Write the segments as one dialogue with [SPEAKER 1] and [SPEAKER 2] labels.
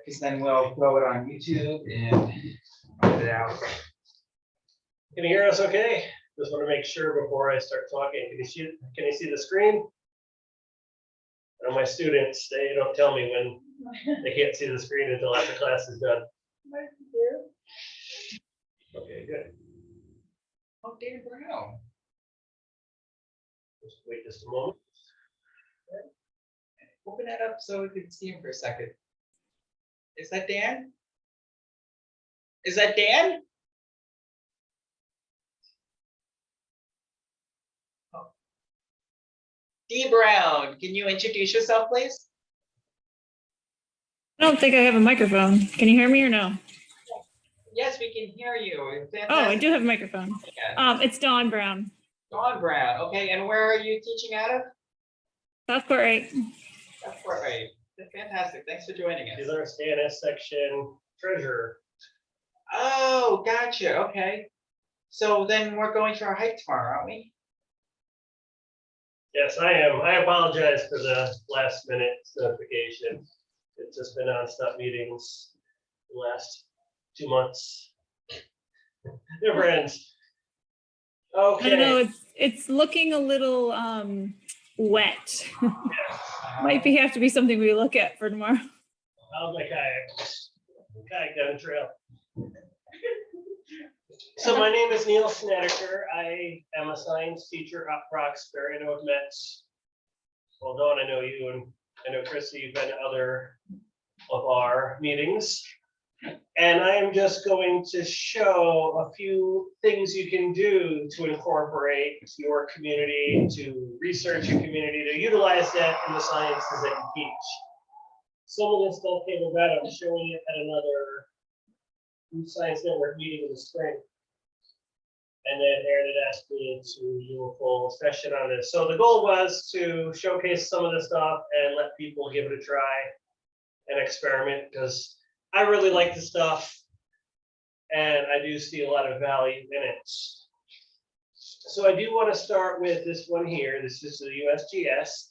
[SPEAKER 1] because then we'll throw it on YouTube and put it out.
[SPEAKER 2] Can you hear us okay? Just want to make sure before I start talking. Can you see the screen? And my students, they don't tell me when they can't see the screen until after class is done. Okay, good.
[SPEAKER 1] Oh, Dan Brown.
[SPEAKER 2] Just wait just a moment.
[SPEAKER 1] Open that up so we can see him for a second. Is that Dan? Is that Dan? Oh. D. Brown, can you introduce yourself, please?
[SPEAKER 3] I don't think I have a microphone. Can you hear me or no?
[SPEAKER 1] Yes, we can hear you. Fantastic.
[SPEAKER 3] Oh, I do have a microphone.
[SPEAKER 1] Yeah.
[SPEAKER 3] It's Dawn Brown.
[SPEAKER 1] Dawn Brown. Okay, and where are you teaching out of?
[SPEAKER 3] Southport, right?
[SPEAKER 1] That's right. Fantastic. Thanks for joining us.
[SPEAKER 2] These are STANY section treasurer.
[SPEAKER 1] Oh, gotcha. Okay. So then we're going for a hike tomorrow, aren't we?
[SPEAKER 2] Yes, I am. I apologize for the last minute notification. It's just been nonstop meetings the last 2 months. They're friends. Okay.
[SPEAKER 3] I don't know. It's looking a little wet. Might have to be something we look at for tomorrow.
[SPEAKER 2] How's my kayak? Kayak down the trail. So my name is Neil Snedeker. I am a science teacher at Roxbury. I know I've met, well, Dawn, I know you, and I know Chrissy, you've been to other of our meetings. And I am just going to show a few things you can do to incorporate your community, to research your community, to utilize that in the sciences that you teach. Some of this stuff came about, I'm showing it at another Science Network meeting in the spring. And then Aaron had asked me to do a full session on this. So the goal was to showcase some of the stuff and let people give it a try and experiment, because I really like the stuff and I do see a lot of value in it. So I do want to start with this one here. This is the USGS.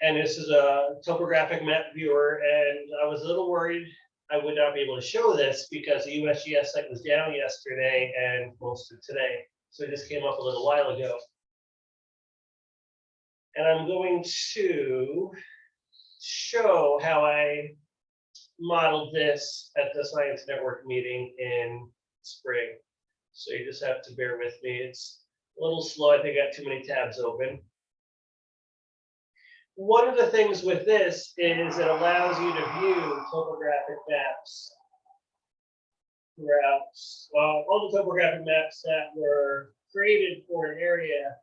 [SPEAKER 2] And this is a Topographic Map Viewer. And I was a little worried I would not be able to show this because the USGS site was down yesterday and most of today. So it just came up a little while ago. And I'm going to show how I modeled this at the Science Network meeting in spring. So you just have to bear with me. It's a little slow. I think I got too many tabs open. One of the things with this is it allows you to view topographic maps throughout all the topographic maps that were created for an area.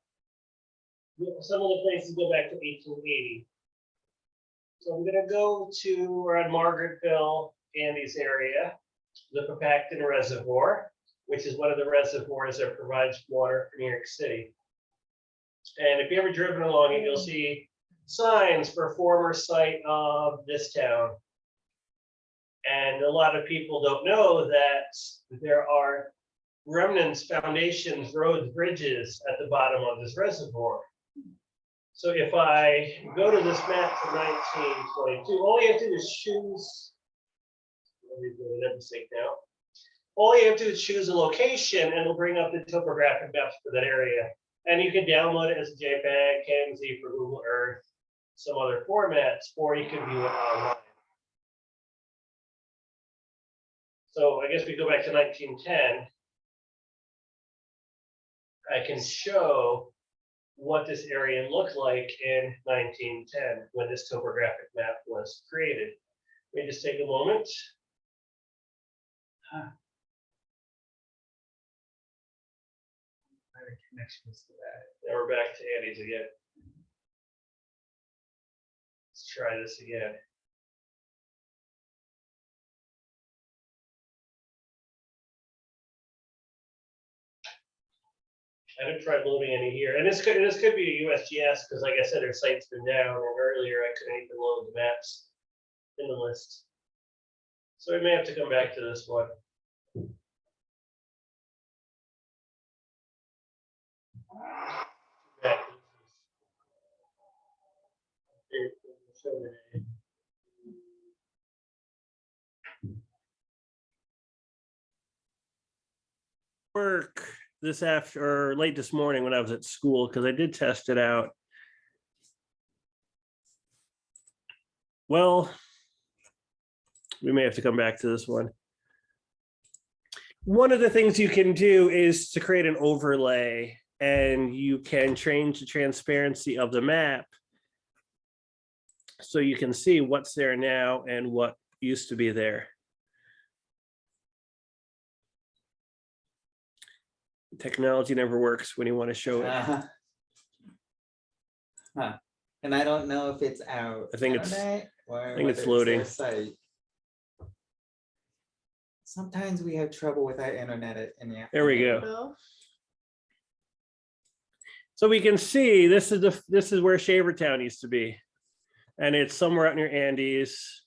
[SPEAKER 2] Some of the places go back to 1880. So I'm going to go to, we're on Margaretville, Andy's area, the Capulin Reservoir, which is one of the reservoirs that provides water for New York City. And if you've ever driven along it, you'll see signs for former site of this town. And a lot of people don't know that there are remnants, foundations, roads, bridges at the bottom of this reservoir. So if I go to this map from 1922, all you have to do is choose, now. All you have to do is choose a location and it'll bring up the topographic maps for that area. And you can download it as a JPEG, KMZ for Google Earth, some other formats, or you can view it online. So I guess we go back to 1910. I can show what this area looked like in 1910 when this topographic map was created. Let me just take a moment.
[SPEAKER 1] Connections to that.
[SPEAKER 2] Now we're back to Andy's again. Let's try this again. I haven't tried loading any here, and this could be a USGS because, like I said, their site's been down, and earlier I couldn't even load the maps in the list. So we may have to come back to this one. work this after or late this morning when I was at school because I did test it out. Well, we may have to come back to this one. One of the things you can do is to create an overlay, and you can change the transparency of the map so you can see what's there now and what used to be there. Technology never works when you want to show it.
[SPEAKER 4] And I don't know if it's out.
[SPEAKER 2] I think it's-
[SPEAKER 4] internet or
[SPEAKER 2] I think it's
[SPEAKER 4] whether
[SPEAKER 2] loading.
[SPEAKER 4] their site. Sometimes we have trouble with our internet in the
[SPEAKER 2] There we
[SPEAKER 4] afternoon.
[SPEAKER 2] go. So we can see this is where Shavertown used to be, and it's somewhere out near Andes.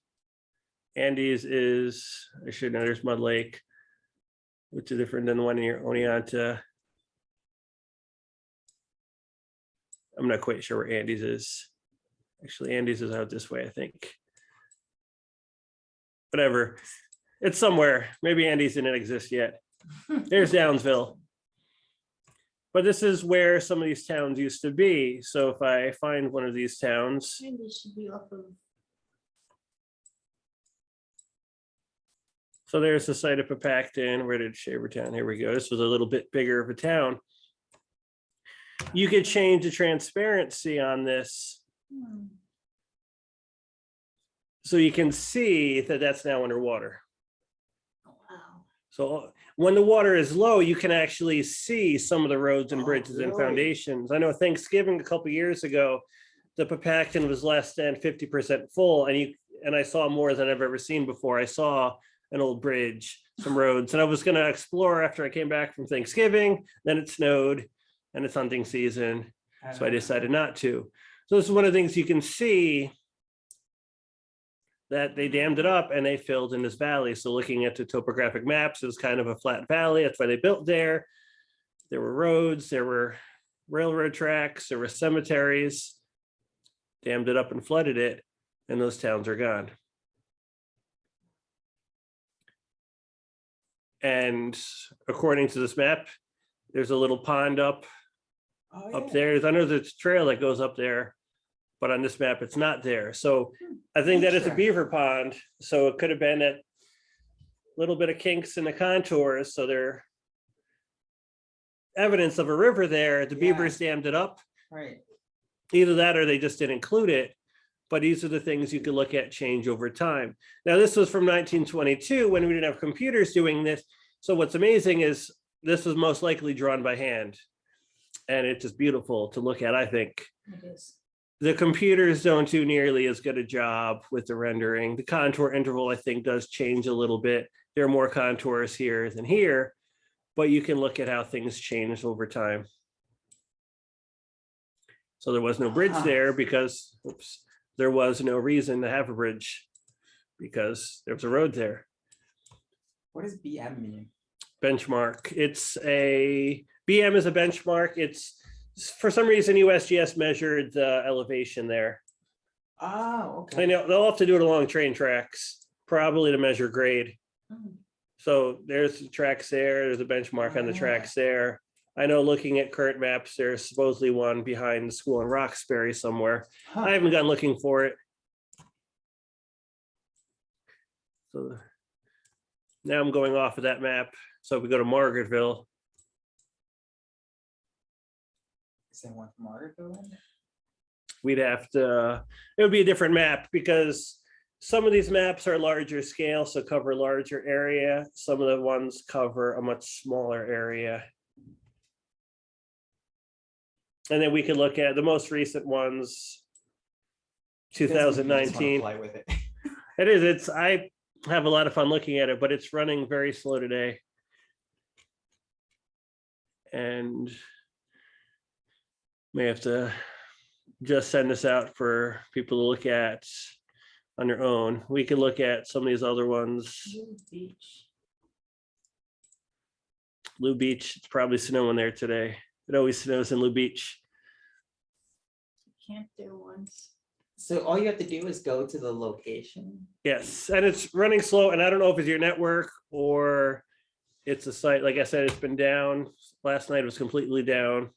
[SPEAKER 2] Andes is, I should know, there's Mud Lake, which is different than the one near Oneonta. I'm not quite sure where Andes is. Actually, Andes is out this way, I think. Whatever. It's somewhere. Maybe Andes didn't exist yet. There's Downsville. But this is where some of these towns used to be. So if I find one of these towns,
[SPEAKER 5] Maybe it should be off of.
[SPEAKER 2] so there's the site of Papacton. Where did Shavertown? Here we go. This was a little bit bigger of a town. You could change the transparency on this so you can see that that's now underwater.
[SPEAKER 5] Oh, wow.
[SPEAKER 2] So when the water is low, you can actually see some of the roads and
[SPEAKER 4] Oh,
[SPEAKER 2] bridges and
[SPEAKER 4] really?
[SPEAKER 2] foundations. I know Thanksgiving a couple years ago, the Papacton was less than 50% full, and I saw more than I've ever seen before. I saw an old bridge, some roads, and I was going to explore after I came back from Thanksgiving. Then it snowed, and it's hunting season, so I decided not to. So this is one of the things you can see, that they dammed it up and they filled in this valley. So looking at the topographic maps, it was kind of a flat valley. That's why they built there. There were roads, there were railroad tracks, there were cemeteries, dammed it up and flooded it, and those towns are gone. And according to this map, there's a little pond up there. I know there's a trail that goes up there, but on this map, it's not there. So I think that it's a beaver pond. So it could have been a little bit of kinks in the contours. So there evidence of a river there. The beavers dammed it up.
[SPEAKER 4] Right.
[SPEAKER 2] Either that or they just didn't include it. But these are the things you could look at change over time. Now, this was from 1922 when we didn't have computers doing this. So what's amazing is this was most likely drawn by hand. And it's just beautiful to look at, I think.
[SPEAKER 5] It is.
[SPEAKER 2] The computers don't do nearly as good a job with the rendering. The contour interval, I think, does change a little bit. There are more contours here than here, but you can look at how things changed over time. So there was no bridge there because, there was no reason to have a bridge because there was a road there.
[SPEAKER 4] What does BM mean?
[SPEAKER 2] Benchmark. BM is a benchmark. It's, for some reason, USGS measured the elevation there.
[SPEAKER 4] Oh, okay.
[SPEAKER 2] I know they'll have to do it along train tracks, probably to measure grade.
[SPEAKER 5] Mm.
[SPEAKER 2] So there's the tracks there. There's a benchmark on the tracks there. I know looking at current maps, there's supposedly one behind the school in Roxbury somewhere. I haven't gone looking for it. So now I'm going off of that map. So if we go to Margaretville,
[SPEAKER 4] Is there one from Margaretville?
[SPEAKER 2] we'd have to, it would be a different map because some of these maps are larger scale, so cover a larger area. Some of the ones cover a much smaller area. And then we could look at the most recent ones,
[SPEAKER 4] You just wanna
[SPEAKER 2] 2019.
[SPEAKER 4] Fly with it.
[SPEAKER 2] It is, I have a lot of fun looking at it, but it's running very slow today. And may have to just send this out for people to look at on their own. We could look at some of these other ones.
[SPEAKER 5] Blue Beach.
[SPEAKER 2] Lou Beach, it's probably snowing there today. It always snows in Lou Beach.
[SPEAKER 5] Camped there once.
[SPEAKER 4] So all you have to do is go to the location.
[SPEAKER 2] Yes, and it's running slow, and I don't know if it's your network or It's a site, like I said, it's been down. Last night it was completely down.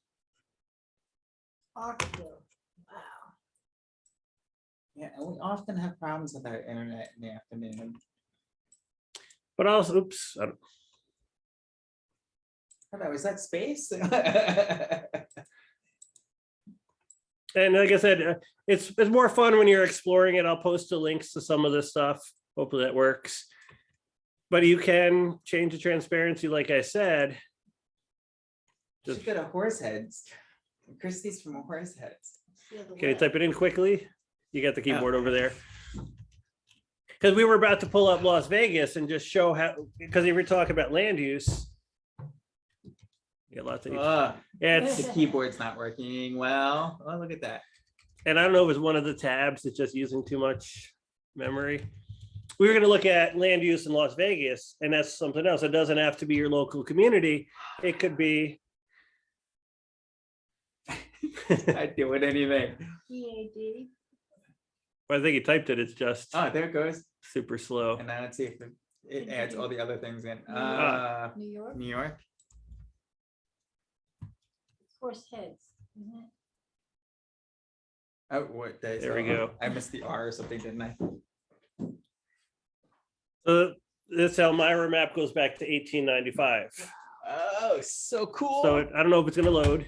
[SPEAKER 5] Arkville. Wow.
[SPEAKER 4] Yeah, and we often have problems with our internet in the afternoon.
[SPEAKER 2] But also, oops, I don't-
[SPEAKER 4] Hello, is that space?
[SPEAKER 2] and like I said, it's more fun when you're exploring it. I'll post the links to some of this stuff. Hopefully that works. But you can change the transparency, like I said.
[SPEAKER 4] Just go to Horseheads. Christie's from Horseheads.
[SPEAKER 5] The other
[SPEAKER 2] Can you
[SPEAKER 5] way.
[SPEAKER 2] type it in quickly? You got the keyboard over there. Because we were about to pull up Las Vegas and just show how, because if we're talking about land use. You get lots of, yeah, it's,
[SPEAKER 4] The keyboard's not working well. Oh, look at that.
[SPEAKER 2] and I don't know if it's one of the tabs that's just using too much memory. We were going to look at land use in Las Vegas, and that's something else. It doesn't have to be your local community. It could be.
[SPEAKER 4] I'd do it anything.
[SPEAKER 5] EAD.
[SPEAKER 2] I think you typed it. It's just
[SPEAKER 4] Oh, there it goes.
[SPEAKER 2] super slow.
[SPEAKER 4] And now let's see if it adds all the other things in.
[SPEAKER 5] New York.
[SPEAKER 4] New York.
[SPEAKER 5] It's Horseheads, isn't it?
[SPEAKER 4] Oh, what?
[SPEAKER 2] There we go.
[SPEAKER 4] I missed the R or something, didn't I?
[SPEAKER 2] So this Elmira map goes back to 1895.
[SPEAKER 4] Oh, so cool.
[SPEAKER 2] So I don't know if it's going to load.
[SPEAKER 5] Of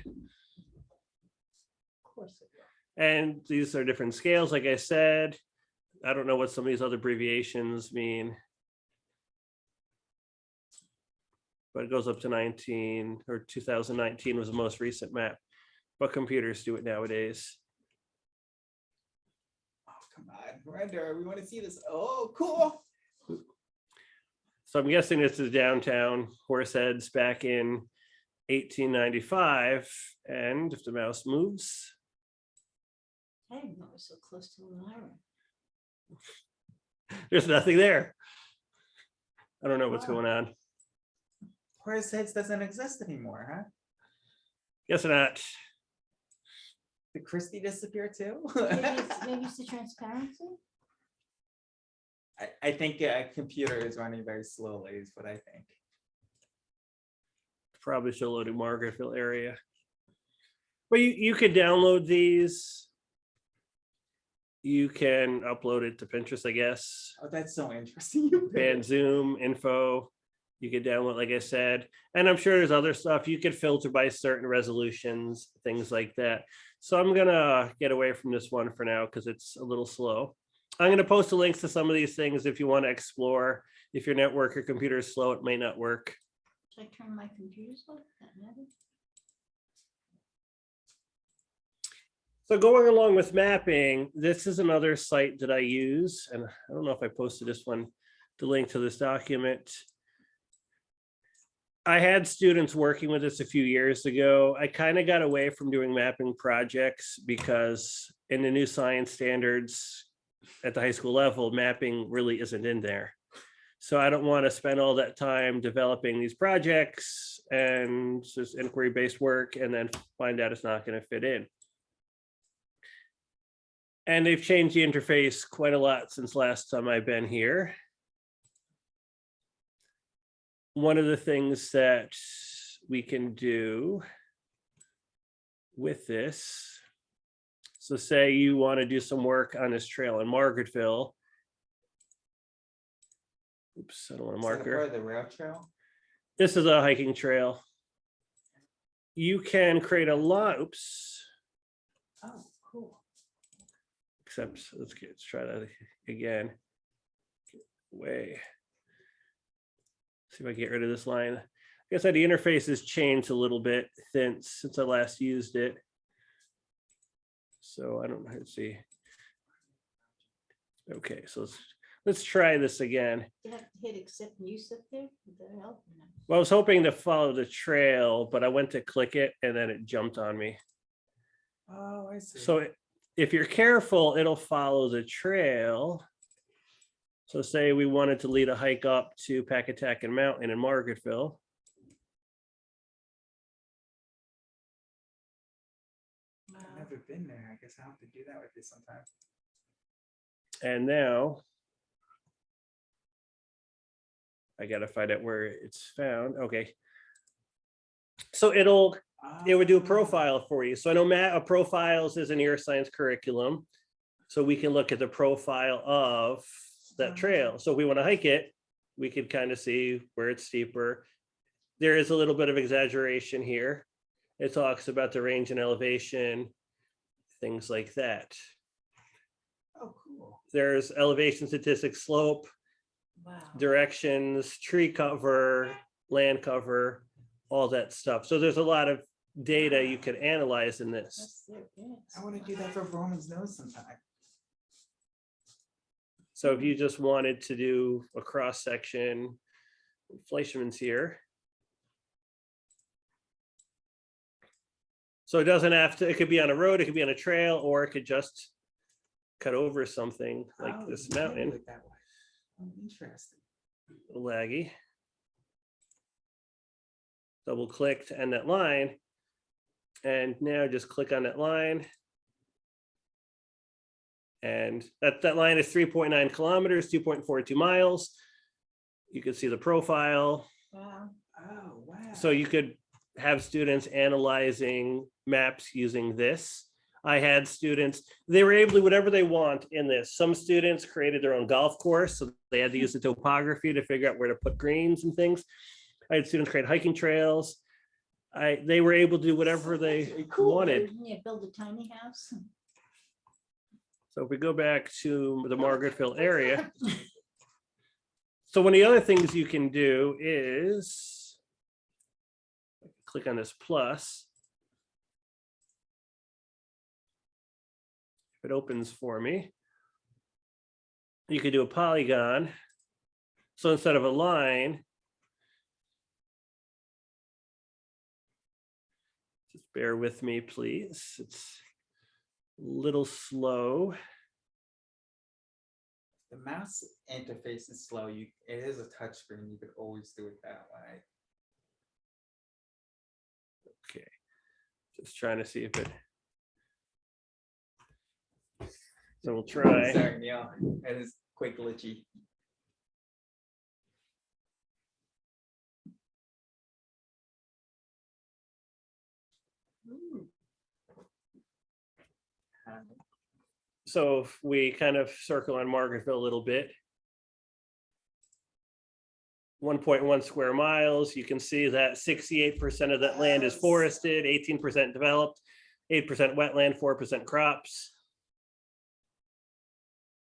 [SPEAKER 5] course it will.
[SPEAKER 2] And these are different scales, like I said. I don't know what some of these other abbreviations mean. But it goes up to 2019 was the most recent map. But computers do it nowadays.
[SPEAKER 4] Oh, come on, render. We want to see this. Oh, cool.
[SPEAKER 2] So I'm guessing this is downtown Horseheads back in 1895. And if the mouse moves,
[SPEAKER 5] I didn't know it was so close to Elmira.
[SPEAKER 2] there's nothing there. I don't know what's going on.
[SPEAKER 4] Horseheads doesn't exist anymore, huh?
[SPEAKER 2] Guess not.
[SPEAKER 4] Did Christie disappear too?
[SPEAKER 5] Maybe it's the transparency.
[SPEAKER 4] I think a computer is running very slowly is what I think.
[SPEAKER 2] Probably still loading Margaretville area. But you could download these. You can upload it to Pinterest, I guess.
[SPEAKER 4] Oh, that's so interesting. You
[SPEAKER 2] Band Zoom info. You could download, like I said. And I'm sure there's other stuff. You could filter by certain resolutions, things like that. So I'm gonna get away from this one for now because it's a little slow. I'm going to post the links to some of these things if you want to explore. If your network or computer is slow, it may not work.
[SPEAKER 5] Should I turn my computers off? That matter?
[SPEAKER 2] So going along with mapping, this is another site that I use, and I don't know if I posted this one, the link to this document. I had students working with this a few years ago. I kind of got away from doing mapping projects because in the new science standards at the high school level, mapping really isn't in there. So I don't want to spend all that time developing these projects and just inquiry-based work and then find out it's not going to fit in. And they've changed the interface quite a lot since last time I've been here. One of the things that we can do with this, so say you want to do some work on this trail in Margaretville. Oops, I don't want to
[SPEAKER 4] Is that a
[SPEAKER 2] marker.
[SPEAKER 4] part of the rail trail?
[SPEAKER 2] This is a hiking trail. You can create a line, oops,
[SPEAKER 5] Oh, cool.
[SPEAKER 2] except let's try that again. Way. See if I get rid of this line. Like I said, the interface has changed a little bit since I last used it. So I don't know, let's see. Okay, so let's try this again.
[SPEAKER 5] You have to hit accept and use up there. Would that help? or not?
[SPEAKER 2] Well, I was hoping to follow the trail, but I went to click it and then it jumped on me.
[SPEAKER 4] Oh, I see.
[SPEAKER 2] So if you're careful, it'll follow the trail. So say we wanted to lead a hike up to Pacatacan Mountain in Margaretville.
[SPEAKER 4] I've never been there. I guess I'll have to do that with you sometime.
[SPEAKER 2] And now I gotta find out where it's found. Okay. So it would do a profile for you. So I know profiles is an ear science curriculum. So we can look at the profile of that trail. So if we want to hike it, we could kind of see where it's steeper. There is a little bit of exaggeration here. It talks about the range and elevation, things like that.
[SPEAKER 4] Oh, cool.
[SPEAKER 2] There's elevation statistics, slope,
[SPEAKER 5] Wow.
[SPEAKER 2] directions, tree cover, land cover, all that stuff. So there's a lot of data you could analyze in this.
[SPEAKER 5] That's their best.
[SPEAKER 4] I want to do that for Roman's nose sometime.
[SPEAKER 2] So if you just wanted to do a cross section, Fleischmann's here. So it doesn't have to, it could be on a road, it could be on a trail, or it could just cut over something like
[SPEAKER 4] Oh,
[SPEAKER 2] this
[SPEAKER 4] you can do
[SPEAKER 2] mountain.
[SPEAKER 4] it that way. Oh, interesting.
[SPEAKER 2] Laggy. Double click to end that line. And now just click on that line. And that line is 3.9 kilometers, 2.42 miles. You can see the profile.
[SPEAKER 5] Wow.
[SPEAKER 4] Oh, wow.
[SPEAKER 2] So you could have students analyzing maps using this. I had students, they were able to do whatever they want in this. Some students created their own golf course, so they had to use the topography to figure out where to put greens and things. I had students create hiking trails. They were able to do whatever they wanted.
[SPEAKER 5] Yeah, build a tiny house.
[SPEAKER 2] So if we go back to the Margaretville area. So one of the other things you can do is click on this plus. If it opens for me, you could do a polygon. So instead of a line, just bear with me, please. It's a little slow.
[SPEAKER 4] The mouse interface is slow. It is a touch screen. You could always do it that way.
[SPEAKER 2] Okay, just trying to see if it. So we'll try.
[SPEAKER 4] Sorry, Neil. It is quite glitchy.
[SPEAKER 2] So if we kind of circle on Margaretville a little bit. 1.1 square miles, you can see that 68% of that land is forested, 18% developed, 8% wetland, 4% crops.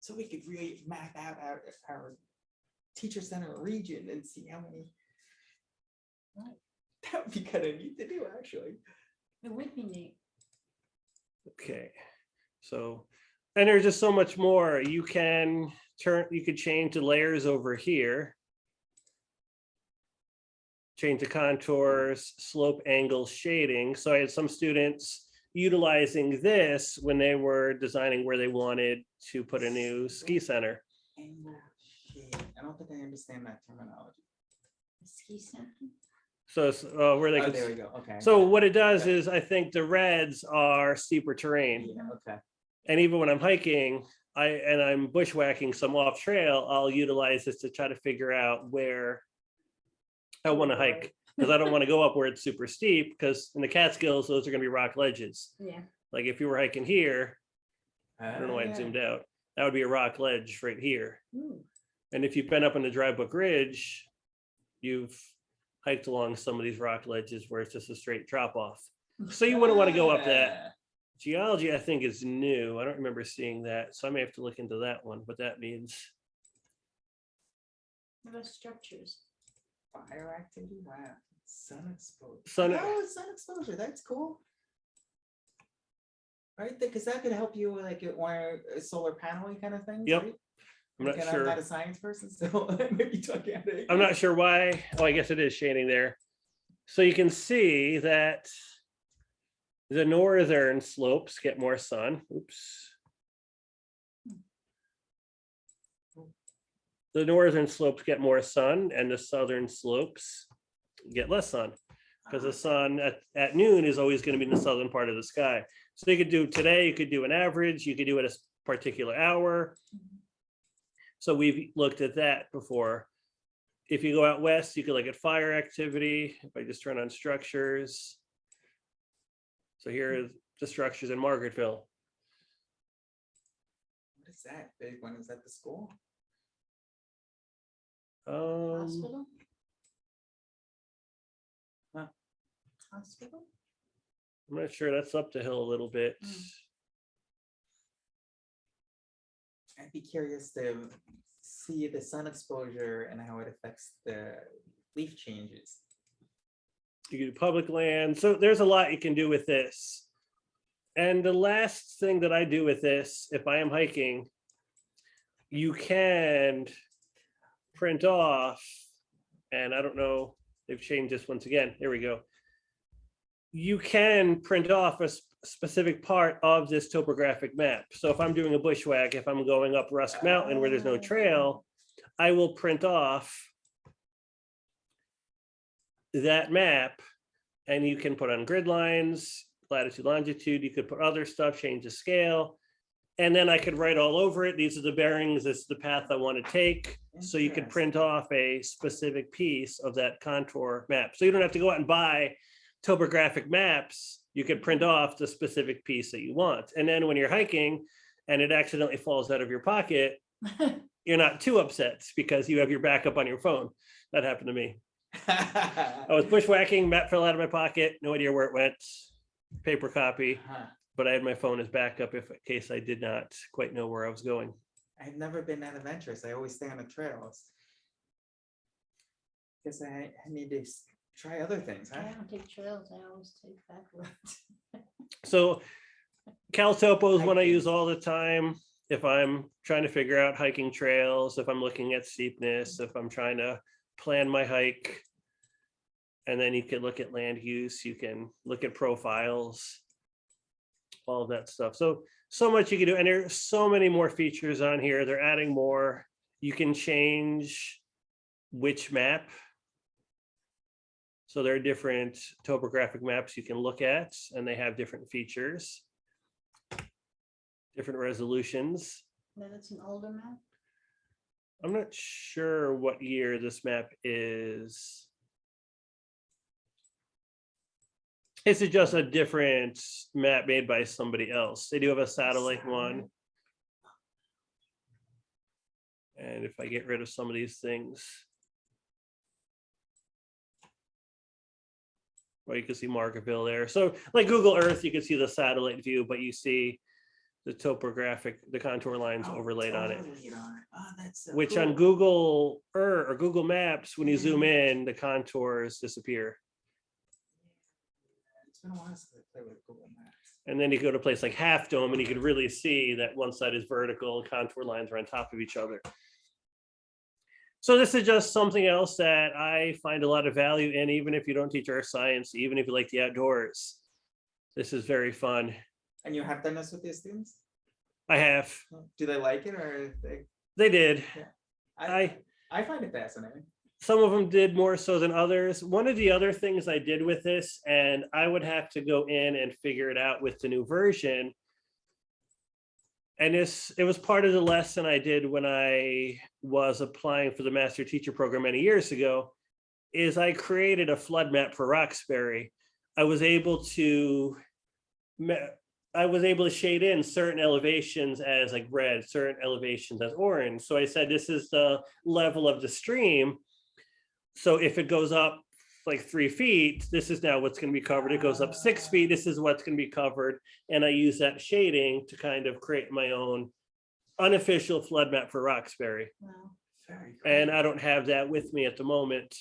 [SPEAKER 4] So we could really map out our teacher center region and see how many. That would be kind of neat to do, actually.
[SPEAKER 5] It would be neat.
[SPEAKER 2] Okay, so, and there's just so much more. You can you could change the layers over here. Change the contours, slope, angle, shading. So I had some students utilizing this when they were designing where they wanted to put a new ski center.
[SPEAKER 4] Angle shade. I don't think I understand that terminology.
[SPEAKER 5] A ski center.
[SPEAKER 2] So where they
[SPEAKER 4] Oh,
[SPEAKER 2] could,
[SPEAKER 4] there we go. Okay.
[SPEAKER 2] so what it does is I think the reds are steeper terrain.
[SPEAKER 4] Yeah, okay.
[SPEAKER 2] And even when I'm hiking, I'm bushwhacking some off trail, I'll utilize this to try to figure out where I want to hike, because I don't want to go up where it's super steep, because in the Catskills, those are going to be rock ledges.
[SPEAKER 5] Yeah.
[SPEAKER 2] Like if you were hiking here, I don't know why
[SPEAKER 4] Yeah.
[SPEAKER 2] it zoomed out. That would be a rock ledge right here.
[SPEAKER 5] Ooh.
[SPEAKER 2] And if you've been up on the Dry Brook Ridge, you've hiked along some of these rock ledges where it's just a straight drop off. So you wouldn't want to go up that. Geology, I think, is new. I don't remember seeing that. So I may have to look into that one, what that means.
[SPEAKER 5] What about structures?
[SPEAKER 4] Fire activity. Wow. Sun exposure.
[SPEAKER 2] Sun-
[SPEAKER 4] Oh, sun exposure. That's cool. Right, because that could help you like wire solar paneling kind of things.
[SPEAKER 2] Yep.
[SPEAKER 4] Right?
[SPEAKER 2] I'm not
[SPEAKER 4] Again,
[SPEAKER 2] sure.
[SPEAKER 4] I'm not a science person, so maybe talking out of
[SPEAKER 2] I'm not sure why. Oh, I guess it is shading there. So you can see that the northern slopes get more sun. Oops. The northern slopes get more sun and the southern slopes get less sun, because the sun at noon is always going to be in the southern part of the sky. So you could do today, you could do an average, you could do it a particular hour. So we've looked at that before. if you go out west, you can look at fire activity. If I just turn on structures. So here are the structures in Margaretville.
[SPEAKER 4] What is that big one? Is that the school?
[SPEAKER 5] Hospital?
[SPEAKER 4] Huh.
[SPEAKER 5] Hospital?
[SPEAKER 2] I'm not sure, that's up the hill a little bit.
[SPEAKER 4] I'd be curious to see the sun exposure and how it affects the leaf changes.
[SPEAKER 2] You can do public land. So there's a lot you can do with this. And the last thing that I do with this, if I am hiking, you can print off, and I don't know, they've changed this once again. Here we go. You can print off a specific part of this topographic map. So if I'm doing a bushwhack, if I'm going up Rusk Mountain where there's no trail, I will print off that map, and you can put on grid lines, latitude, longitude, you could put other stuff, change the scale, and then I could write all over it. These are the bearings, this is the path I want to take. So you could print off a specific piece of that contour map. So you don't have to go out and buy topographic maps. You could print off the specific piece that you want. And then when you're hiking and it accidentally falls out of your pocket, you're not too upset because you have your backup on your phone. That happened to me. I was bushwhacking, map fell out of my pocket, no idea where it went, paper copy, but I had my phone as backup if in case I did not quite know where I was going.
[SPEAKER 4] I've never been that adventurous. I always stay on the trails. Guess I need to try other things, huh?
[SPEAKER 5] I don't take trails, I always take back roads.
[SPEAKER 2] So CalTopo is one I use all the time. If I'm trying to figure out hiking trails, if I'm looking at steepness, if I'm trying to plan my hike. And then you can look at land use, you can look at profiles, all of that stuff. So much you can do. And there's so many more features on here. They're adding more. You can change which map. So there are different topographic maps you can look at, and they have different features, different resolutions.
[SPEAKER 5] No, that's an older map.
[SPEAKER 2] I'm not sure what year this map is. This is just a different map made by somebody else. They do have a satellite one. And if I get rid of some of these things, well, you can see Margaretville there. So like Google Earth, you can see the satellite view, but you see the topographic, the contour lines overlaid on it.
[SPEAKER 4] Oh, that's so
[SPEAKER 2] Which
[SPEAKER 4] cool.
[SPEAKER 2] on Google Earth or Google Maps, when you zoom in, the contours disappear.
[SPEAKER 4] It's been a while since I played with Google Maps.
[SPEAKER 2] And then you go to a place like Half Dome and you can really see that one side is vertical, contour lines are on top of each other. So this is just something else that I find a lot of value in, even if you don't teach earth science, even if you like the outdoors. This is very fun.
[SPEAKER 4] And you have done this with your students?
[SPEAKER 2] I have.
[SPEAKER 4] Do they like it or
[SPEAKER 2] They did.
[SPEAKER 4] I find it fascinating.
[SPEAKER 2] Some of them did more so than others. One of the other things I did with this, and I would have to go in and figure it out with the new version, and it was part of the lesson I did when I was applying for the master teacher program many years ago, is I created a flood map for Roxbury. I was able to shade in certain elevations as like red, certain elevations as orange. So I said, this is the level of the stream. So if it goes up like 3 feet, this is now what's going to be covered. It goes up 6 feet, this is what's going to be covered. And I use that shading to kind of create my own unofficial flood map for Roxbury.
[SPEAKER 5] Wow.
[SPEAKER 4] Very cool.
[SPEAKER 2] And I don't have that with me at the moment.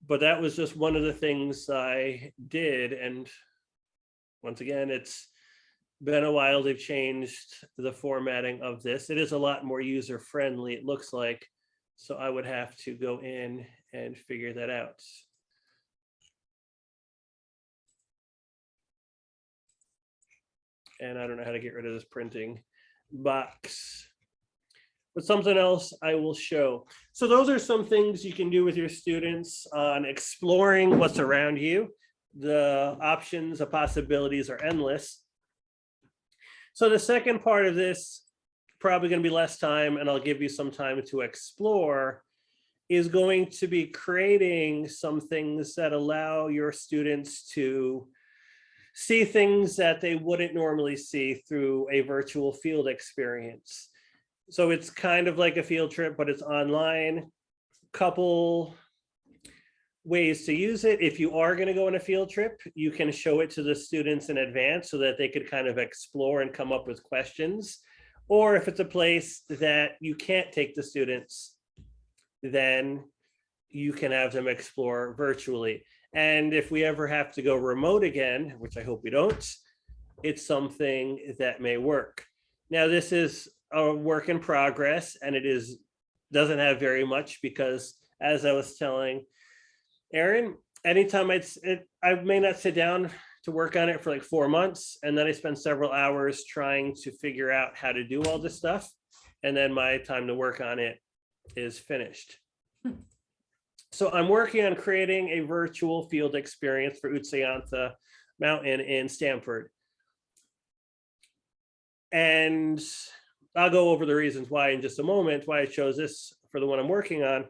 [SPEAKER 2] But that was just one of the things I did. And once again, it's been a while. They've changed the formatting of this. It is a lot more user friendly, it looks like. So I would have to go in and figure that out. And I don't know how to get rid of this printing box. But something else I will show. So those are some things you can do with your students on exploring what's around you. The options, the possibilities are endless. So the second part of this, probably going to be less time, and I'll give you some time to explore, is going to be creating some things that allow your students to see things that they wouldn't normally see through a virtual field experience. So it's kind of like a field trip, but it's online. Couple ways to use it. If you are going to go on a field trip, you can show it to the students in advance so that they could kind of explore and come up with questions. Or if it's a place that you can't take the students, then you can have them explore virtually. And if we ever have to go remote again, which I hope we don't, it's something that may work. Now, this is a work in progress, and doesn't have very much because, as I was telling Aaron, anytime I may not sit down to work on it for like 4 months, and then I spend several hours trying to figure out how to do all this stuff, and then my time to work on it is finished. So I'm working on creating a virtual field experience for Utseantha Mountain in Stanford. And I'll go over the reasons why in just a moment, why I chose this for the one I'm working on.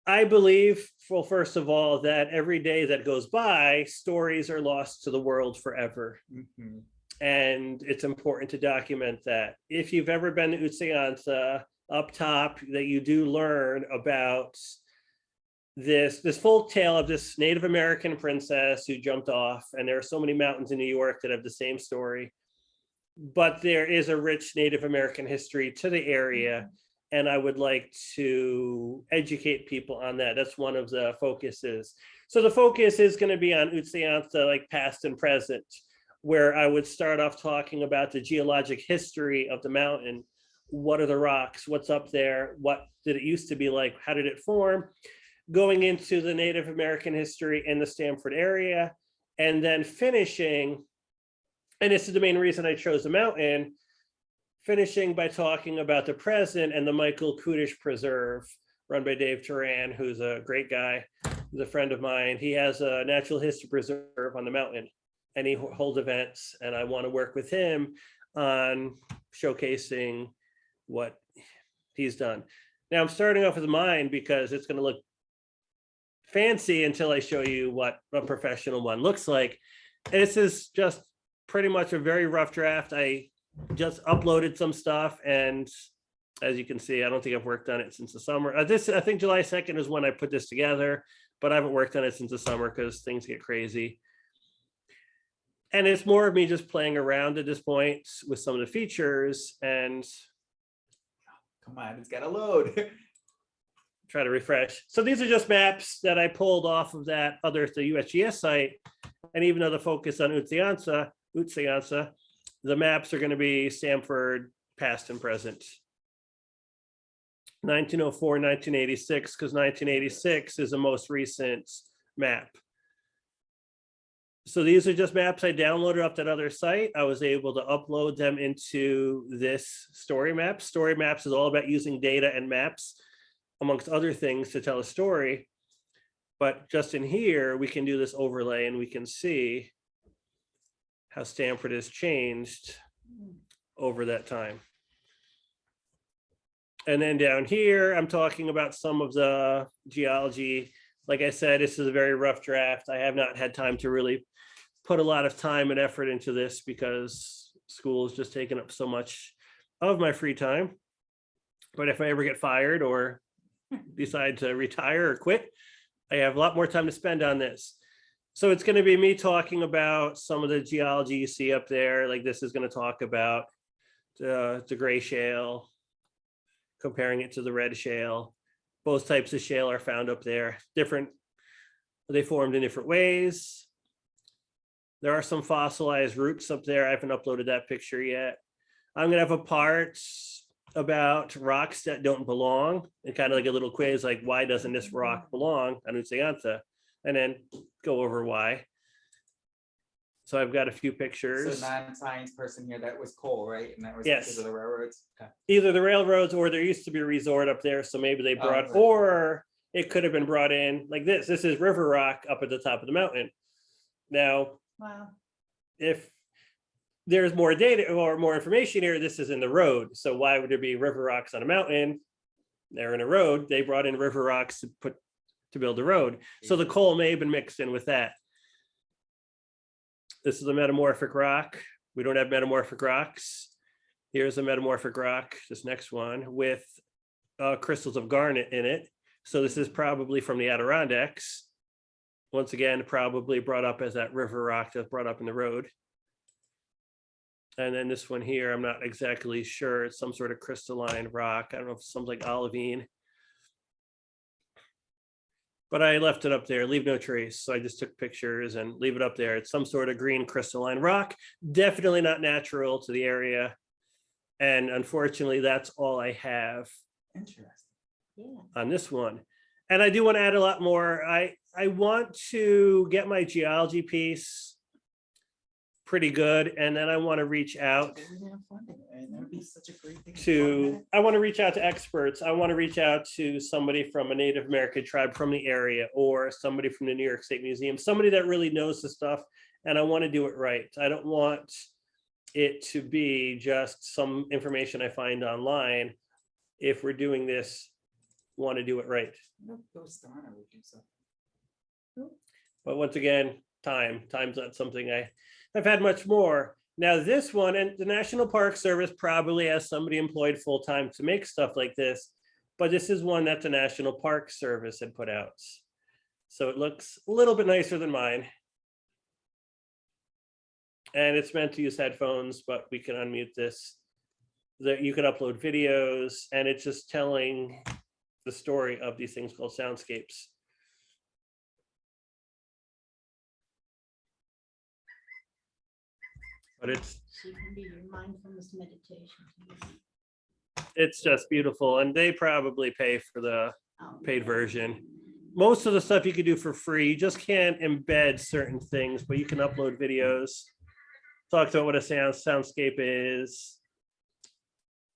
[SPEAKER 2] I believe, well, first of all, that every day that goes by, stories are lost to the world forever.
[SPEAKER 4] Mhm.
[SPEAKER 2] And it's important to document that. If you've ever been to Utseantha, up top, that you do learn about this folk tale of this Native American princess who jumped off, and there are so many mountains in New York that have the same story. But there is a rich Native American history to the area, and I would like to educate people on that. That's one of the focuses. So the focus is going to be on Utseantha, like past and present, where I would start off talking about the geologic history of the mountain. What are the rocks? What's up there? What did it used to be like? How did it form? Going into the Native American history in the Stanford area, and then finishing, and this is the main reason I chose the mountain, finishing by talking about the present and the Michael Kudish Preserve, run by Dave Turan, who's a great guy, he's a friend of mine. He has a natural history preserve on the mountain, and he holds events, and I want to work with him on showcasing what he's done. Now I'm starting off with mine because it's going to look fancy until I show you what a professional one looks like. And this is just pretty much a very rough draft. I just uploaded some stuff, and as you can see, I don't think I've worked on it since the summer. I think July 2nd is when I put this together, but I haven't worked on it since the summer because things get crazy. And it's more of me just playing around at this point with some of the features and
[SPEAKER 4] Come on, it's got to load.
[SPEAKER 2] try to refresh. So these are just maps that I pulled off of the USGS site. And even though the focus on Utseantha, the maps are going to be Stanford past and present. 1904, 1986, because 1986 is the most recent map. So these are just maps I downloaded off that other site. I was able to upload them into this story map. Story maps is all about using data and maps, amongst other things, to tell a story. But just in here, we can do this overlay and we can see how Stanford has changed over that time. And then down here, I'm talking about some of the geology. Like I said, this is a very rough draft. I have not had time to really put a lot of time and effort into this because school has just taken up so much of my free time. But if I ever get fired or decide to retire or quit, I have a lot more time to spend on this. So it's going to be me talking about some of the geology you see up there. Like this is going to talk about the gray shale, comparing it to the red shale. Both types of shale are found up there. They formed in different ways. There are some fossilized roots up there. I haven't uploaded that picture yet. I'm going to have a part about rocks that don't belong, and kind of like a little quiz, like why doesn't this rock belong on Utseantha, and then go over why. So I've got a few pictures.
[SPEAKER 4] So non-science person here, that was coal, right? And that was
[SPEAKER 2] Yes.
[SPEAKER 4] because of the railroads? Okay.
[SPEAKER 2] Either the railroads, or there used to be a resort up there, so maybe they brought,
[SPEAKER 4] right.
[SPEAKER 2] or it could have been brought in like this. This is river rock up at the top of the mountain. Now,
[SPEAKER 5] Wow.
[SPEAKER 2] if there's more data or more information here, this is in the road. So why would there be river rocks on a mountain? they're in a road, they brought in river rocks to build the road. So the coal may have been mixed in with that. This is a metamorphic rock. We don't have metamorphic rocks. Here's a metamorphic rock, this next one, with crystals of garnet in it. So this is probably from the Adirondacks. Once again, probably brought up as that river rock that's brought up in the road. And then this one here, I'm not exactly sure. It's some sort of crystalline rock. I don't know if it's something like olivine. But I left it up there, leave no trace. So I just took pictures and leave it up there. It's some sort of green crystalline rock, definitely not natural to the area. And unfortunately, that's all I have
[SPEAKER 4] Interesting.
[SPEAKER 5] Yeah.
[SPEAKER 2] on this one. And I do want to add a lot more. I want to get my geology piece pretty good. And then I want to reach out
[SPEAKER 4] They didn't have funding, and that would be such a great thing.
[SPEAKER 2] I want to reach out to experts. I want to reach out to somebody from a Native American tribe from the area, or somebody from the New York State Museum, somebody that really knows the stuff. And I want to do it right. I don't want it to be just some information I find online. If we're doing this, want to do it right.
[SPEAKER 4] Those Donna would do so.
[SPEAKER 2] But once again, time's not something I've had much more. Now this one, and the National Park Service probably has somebody employed full-time to make stuff like this, but this is one that the National Park Service had put out. So it looks a little bit nicer than mine. And it's meant to use headphones, but we can unmute this. That you can upload videos, and it's just telling the story of these things called soundscapes. But
[SPEAKER 5] So you can do your mindfulness meditation.
[SPEAKER 2] it's just beautiful, and they probably pay for the
[SPEAKER 5] Oh,
[SPEAKER 2] paid version. Most of the stuff you can do for free. You just can't embed certain things, but you can upload videos, talk about what a soundscape is.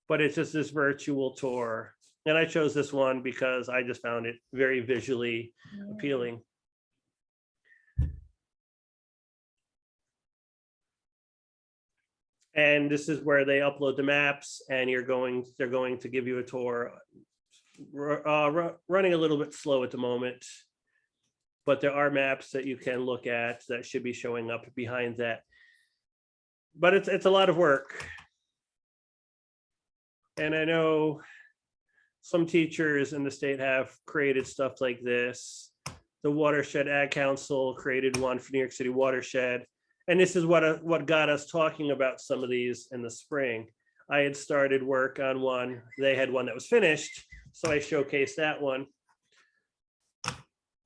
[SPEAKER 2] But it's just this virtual tour. And I chose this one because I just found it very visually appealing. And this is where they upload the maps, and they're going to give you a tour. Running a little bit slow at the moment, but there are maps that you can look at that should be showing up behind that. But it's a lot of work. And I know some teachers in the state have created stuff like this. The Watershed Ad Council created one for New York City Watershed. And this is what got us talking about some of these in the spring. I had started work on one. They had one that was finished. So I showcased that one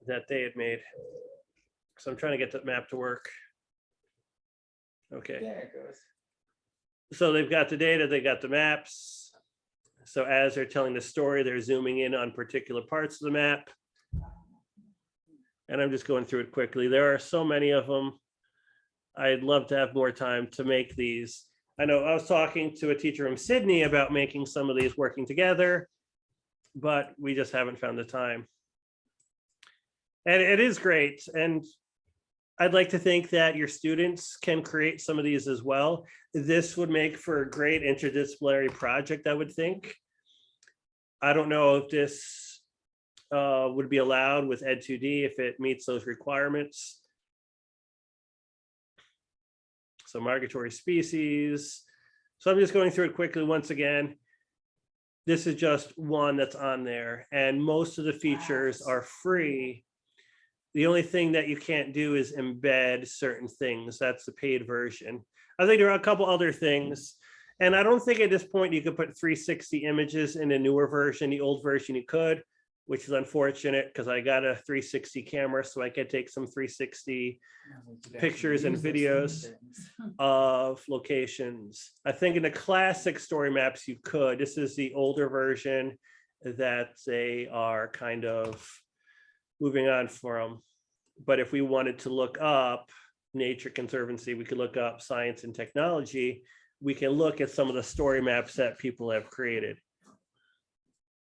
[SPEAKER 2] that they had made. So I'm trying to get that map to work. Okay.
[SPEAKER 4] There it goes.
[SPEAKER 2] So they've got the data, they got the maps. So as they're telling the story, they're zooming in on particular parts of the map. And I'm just going through it quickly. There are so many of them. I'd love to have more time to make these. I know I was talking to a teacher from Sydney about making some of these working together, but we just haven't found the time. And it is great. And I'd like to think that your students can create some of these as well. This would make for a great interdisciplinary project, I would think. I don't know if this would be allowed with Ed 2D if it meets those requirements. So migratory species. So I'm just going through it quickly once again. This is just one that's on there, and most of the features are free. The only thing that you can't do is embed certain things. That's the paid version. I think there are a couple other things, and I don't think at this point you could put 360 images in a newer version. The old version you could, which is unfortunate because I got a 360 camera, so I could take some 360 pictures and videos of locations. I think in the classic story maps you could. This is the older version that they are kind of moving on from. But if we wanted to look up Nature Conservancy, we could look up science and technology. We can look at some of the story maps that people have created.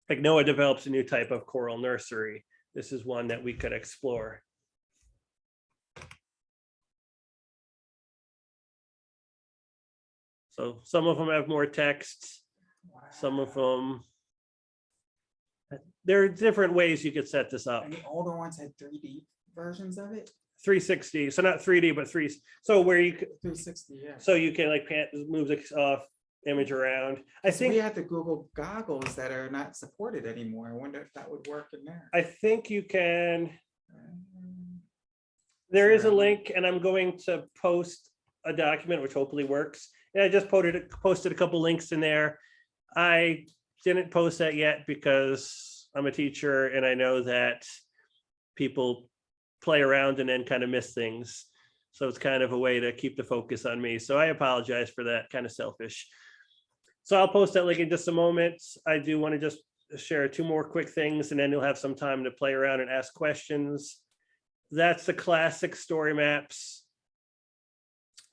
[SPEAKER 2] Like NOAA develops a new type of coral nursery. This is one that we could explore. So some of them have more text, some of them There are different ways you could set this up.
[SPEAKER 4] And the older ones had 3D versions of it.
[SPEAKER 2] 360, so not 3D, but so where you,
[SPEAKER 4] 360, yeah.
[SPEAKER 2] so you can like move the image around. I
[SPEAKER 4] We
[SPEAKER 2] think,
[SPEAKER 4] had the Google goggles that are not supported anymore. I wonder if that would work in there.
[SPEAKER 2] I think you can, there is a link and I'm going to post a document which hopefully works. And I just posted a couple links in there. I didn't post that yet because I'm a teacher and I know that people play around and then kind of miss things. So it's kind of a way to keep the focus on me. So I apologize for that, kind of selfish. So I'll post that link in just a moment. I do want to just share 2 more quick things and then you'll have some time to play around and ask questions. That's the classic story maps.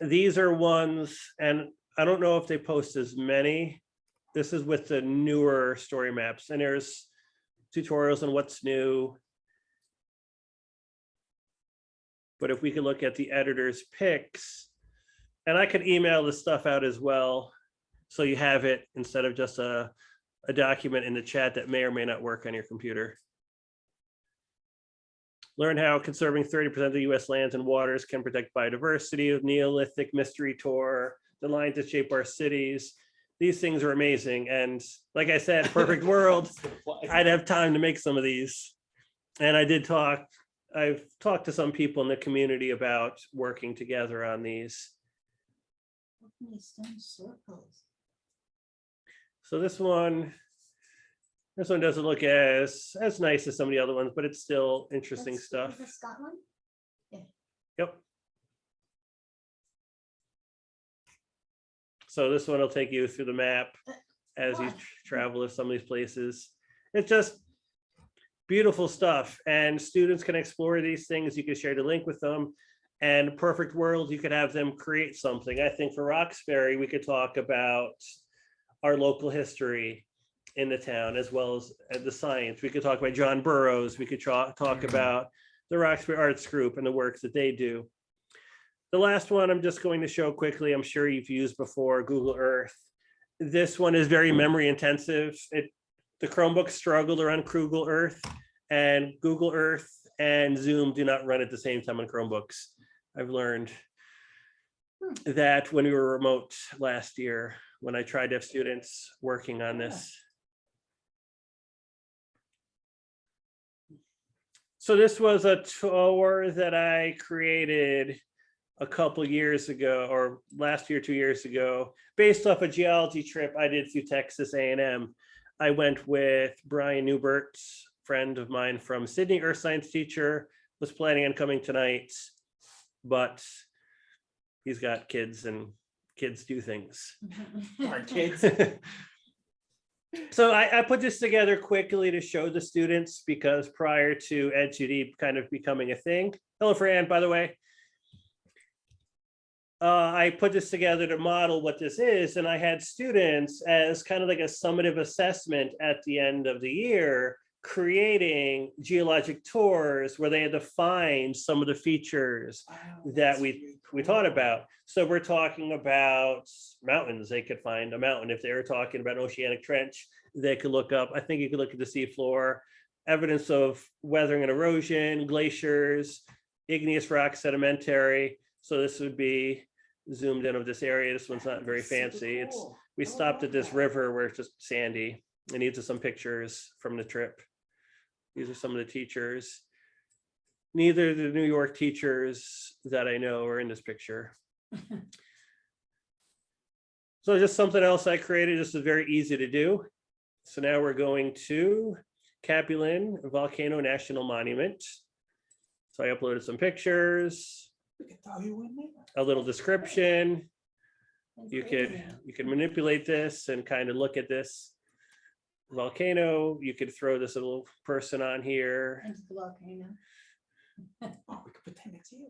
[SPEAKER 2] These are ones, and I don't know if they post as many. This is with the newer story maps and there's tutorials on what's new. But if we could look at the editor's picks, and I could email this stuff out as well. So you have it instead of just a document in the chat that may or may not work on your computer. Learn how conserving 30% of the US lands and waters can protect biodiversity, of Neolithic mystery tour, the lines that shape our cities. These things are amazing. And like I said, perfect world, I'd have time to make some of these. And I've talked to some people in the community about working together on these.
[SPEAKER 5] Circles.
[SPEAKER 2] So this one doesn't look as nice as some of the other ones, but it's still interesting stuff.
[SPEAKER 5] The Scotland?
[SPEAKER 2] Yep. So this one will take you through the map as you travel to some of these places. It's just beautiful stuff, and students can explore these things. You can share the link with them, and perfect world, you could have them create something. I think for Roxbury, we could talk about our local history in the town, as well as the science. We could talk about John Burroughs. We could talk about the Roxbury Arts Group and the works that they do. The last one I'm just going to show quickly, I'm sure you've used before, Google Earth. This one is very memory intensive. The Chromebooks struggle to run Google Earth, and Google Earth and Zoom do not run at the same time on Chromebooks. I've learned that when we were remote last year, when I tried to have students working on this. So this was a tour that I created a couple years ago, or last year, 2 years ago, based off a geology trip I did through Texas A&M. I went with Brian Newbert, friend of mine from Sydney, earth science teacher, was planning on coming tonight, but he's got kids and kids do things.
[SPEAKER 4] Our kids.
[SPEAKER 2] So I put this together quickly to show the students, because prior to EdGD kind of becoming a thing. Hello, Fran, by the way. I put this together to model what this is, and I had students as kind of like a summative assessment at the end of the year, creating geologic tours where they had to find some of the features that we taught about. So we're talking about mountains. They could find a mountain. If they were talking about an oceanic trench, they could look up, I think you could look at the seafloor, evidence of weathering and erosion, glaciers, igneous rock, sedimentary. So this would be zoomed in of this area. This one's not very fancy. We stopped at this river where it's just sandy. And these are some pictures from the trip. These are some of the teachers. Neither of the New York teachers that I know are in this picture. So just something else I created. This is very easy to do. So now we're going to Capulin Volcano National Monument. So I uploaded some pictures, a little description. You could manipulate this and kind of look at this volcano. You could throw this little person on here.
[SPEAKER 5] Into the volcano.
[SPEAKER 4] Oh, we could pretend it's you.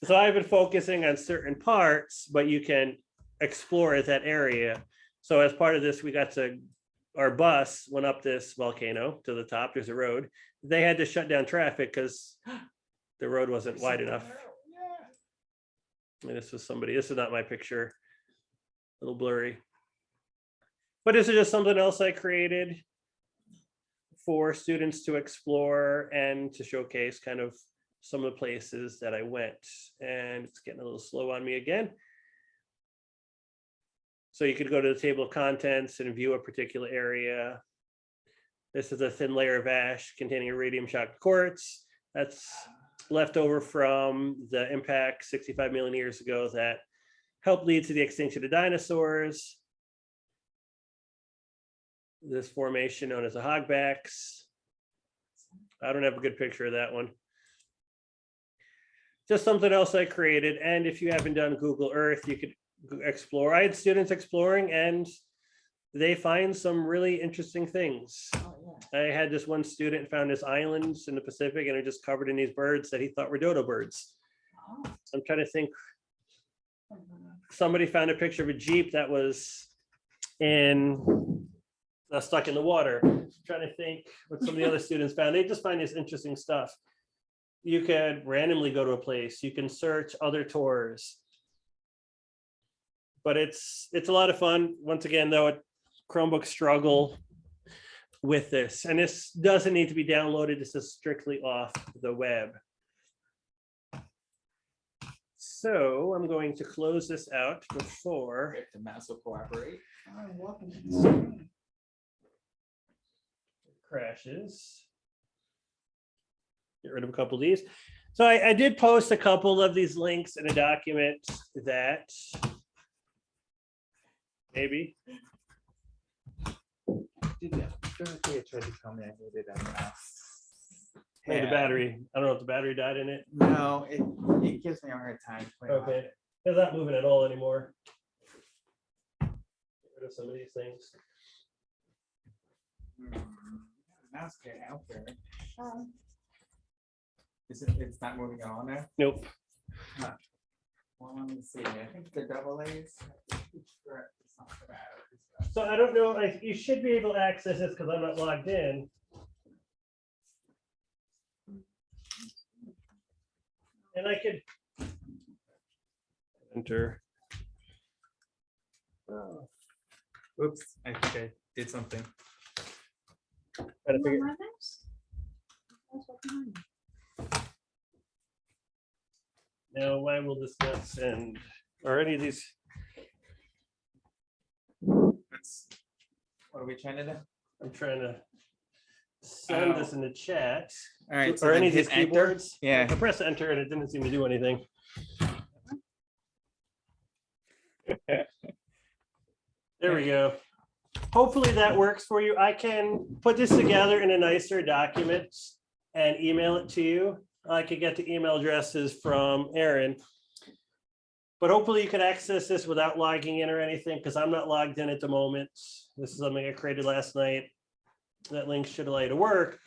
[SPEAKER 2] So I've been focusing on certain parts, but you can explore that area. So as part of this, our bus went up this volcano to the top. There's a road. They had to shut down traffic because the road wasn't wide enough. And this is not my picture, a little blurry. But this is just something else I created. for students to explore and to showcase kind of some of the places that I went. And it's getting a little slow on me again. So you could go to the table of contents and view a particular area. This is a thin layer of ash containing iridium shocked quartz. That's left over from the impact 65 million years ago that helped lead to the extinction of dinosaurs. This formation known as the hogbacks. I don't have a good picture of that one. Just something else I created. And if you haven't done Google Earth, you could explore. I had students exploring and they find some really interesting things.
[SPEAKER 5] Oh, yeah.
[SPEAKER 2] I had this one student found this island in the Pacific and it just covered in these birds that he thought were dodo birds.
[SPEAKER 5] Oh.
[SPEAKER 2] I'm trying to think. Somebody found a picture of a Jeep that was stuck in the water. I'm trying to think what some of the other students found. They just find this interesting stuff. You could randomly go to a place. You can search other tours. But it's a lot of fun. Once again, though, Chromebooks struggle with this. And this doesn't need to be downloaded. This is strictly off the web. So I'm going to close this out before
[SPEAKER 4] If the mouse will cooperate.
[SPEAKER 5] I'm walking to the screen.
[SPEAKER 2] it crashes. Get rid of a couple of these. So I did post a couple of these links in a document that maybe.
[SPEAKER 4] Dude, Dorothy tried to tell me I needed a mouse.
[SPEAKER 2] Hey, the battery. I don't know if the battery died in it.
[SPEAKER 4] No, it gives me a hard time.
[SPEAKER 2] Okay. It's not moving at all anymore. Get rid of some of these things.
[SPEAKER 4] Mouse get out there.
[SPEAKER 5] Um,
[SPEAKER 4] It's not moving at all now?
[SPEAKER 2] Nope.
[SPEAKER 4] Well, let me see. I think the double A's. It's not the battery.
[SPEAKER 2] So I don't know. You should be able to access this because I'm not logged in. And I could enter. Oh,
[SPEAKER 4] Oops, I think I did something.
[SPEAKER 2] trying to
[SPEAKER 5] you
[SPEAKER 2] figure-
[SPEAKER 5] want my mouse? That's what mine is.
[SPEAKER 2] Now, why will this not send? Or any of these?
[SPEAKER 4] What are we trying to do?
[SPEAKER 2] I'm trying to send this in the chat.
[SPEAKER 4] All right.
[SPEAKER 2] Or
[SPEAKER 4] then
[SPEAKER 2] any of these
[SPEAKER 4] hit enter.
[SPEAKER 2] keyboards.
[SPEAKER 4] Yeah.
[SPEAKER 2] I press enter and it didn't seem to do anything. There we go. Hopefully that works for you. I can put this together in a nicer document and email it to you. I could get the email addresses from Aaron. But hopefully you can access this without logging in or anything, because I'm not logged in at the moment. This is something I created last night. That link should allow you to work.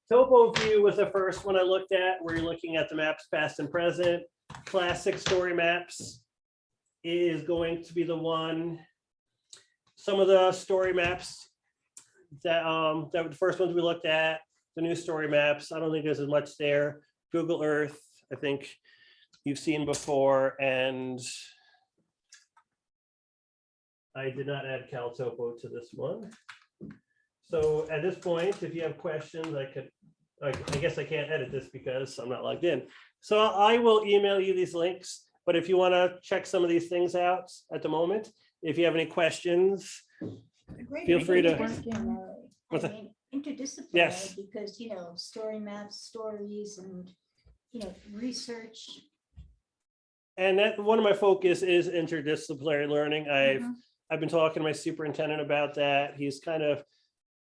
[SPEAKER 2] Topo view was the first one I looked at, where you're looking at the maps past and present. Classic story maps is going to be the one. Some of the story maps that were the first ones we looked at, the new story maps. I don't think there's as much there. Google Earth, I think you've seen before, and I did not add CalTopo to this one. So at this point, if you have questions, I guess I can't edit this because I'm not logged in. So I will email you these links, but if you want to check some of these things out at the moment, if you have any questions,
[SPEAKER 5] Great
[SPEAKER 2] Feel free to-
[SPEAKER 5] interdisciplinary.
[SPEAKER 2] What's
[SPEAKER 5] I
[SPEAKER 2] that?
[SPEAKER 5] mean, interdisciplinary,
[SPEAKER 2] Yes.
[SPEAKER 5] because, story maps, stories, and, research.
[SPEAKER 2] and that one of my focus is interdisciplinary learning.
[SPEAKER 5] Mhm.
[SPEAKER 2] I've been talking to my superintendent about that. He's kind of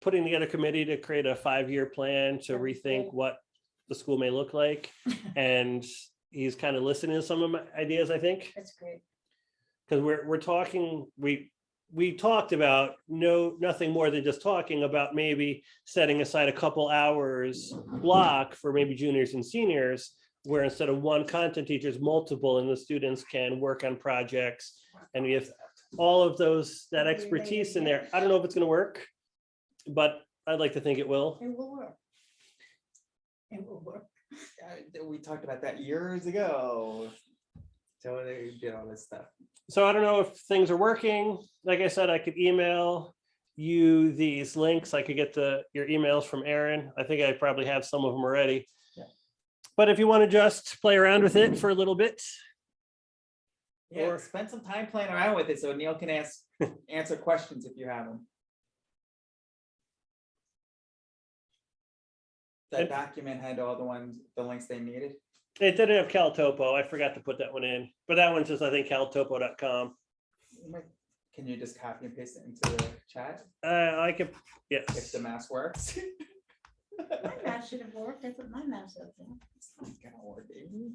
[SPEAKER 2] putting together a committee to create a 5-year plan to
[SPEAKER 5] Very
[SPEAKER 2] rethink
[SPEAKER 5] good.
[SPEAKER 2] what the school may look like. And he's kind of listening to some of my ideas, I think.
[SPEAKER 5] That's great.
[SPEAKER 2] Because we're talking, we talked about nothing more than just talking about maybe setting aside a couple hours block for maybe juniors and seniors, where instead of one content teachers, multiple, and the students can work on projects. And we have all of that expertise in there. I don't know if it's going to work, but I'd like to think it will.
[SPEAKER 5] It will work. It will work.
[SPEAKER 4] We talked about that years ago. So they did all this stuff.
[SPEAKER 2] So I don't know if things are working. Like I said, I could email you these links. I could get your emails from Aaron. I think I probably have some of them already.
[SPEAKER 4] Yeah.
[SPEAKER 2] But if you want to just play around with it for a little bit.
[SPEAKER 4] Yeah,
[SPEAKER 2] Or-
[SPEAKER 4] spend some time playing around with it so Neil can answer questions if you have them. That
[SPEAKER 2] And-
[SPEAKER 4] document had all the links they needed.
[SPEAKER 2] It didn't have CalTopo. I forgot to put that one in, but that one's just, I think, caltopo.com.
[SPEAKER 4] Can you just copy and paste it into the chat
[SPEAKER 2] I could,
[SPEAKER 4] if
[SPEAKER 2] yes.
[SPEAKER 4] the mouse works?
[SPEAKER 5] My mouse should have worked. I put my mouse up there.
[SPEAKER 4] It's not gonna work, baby.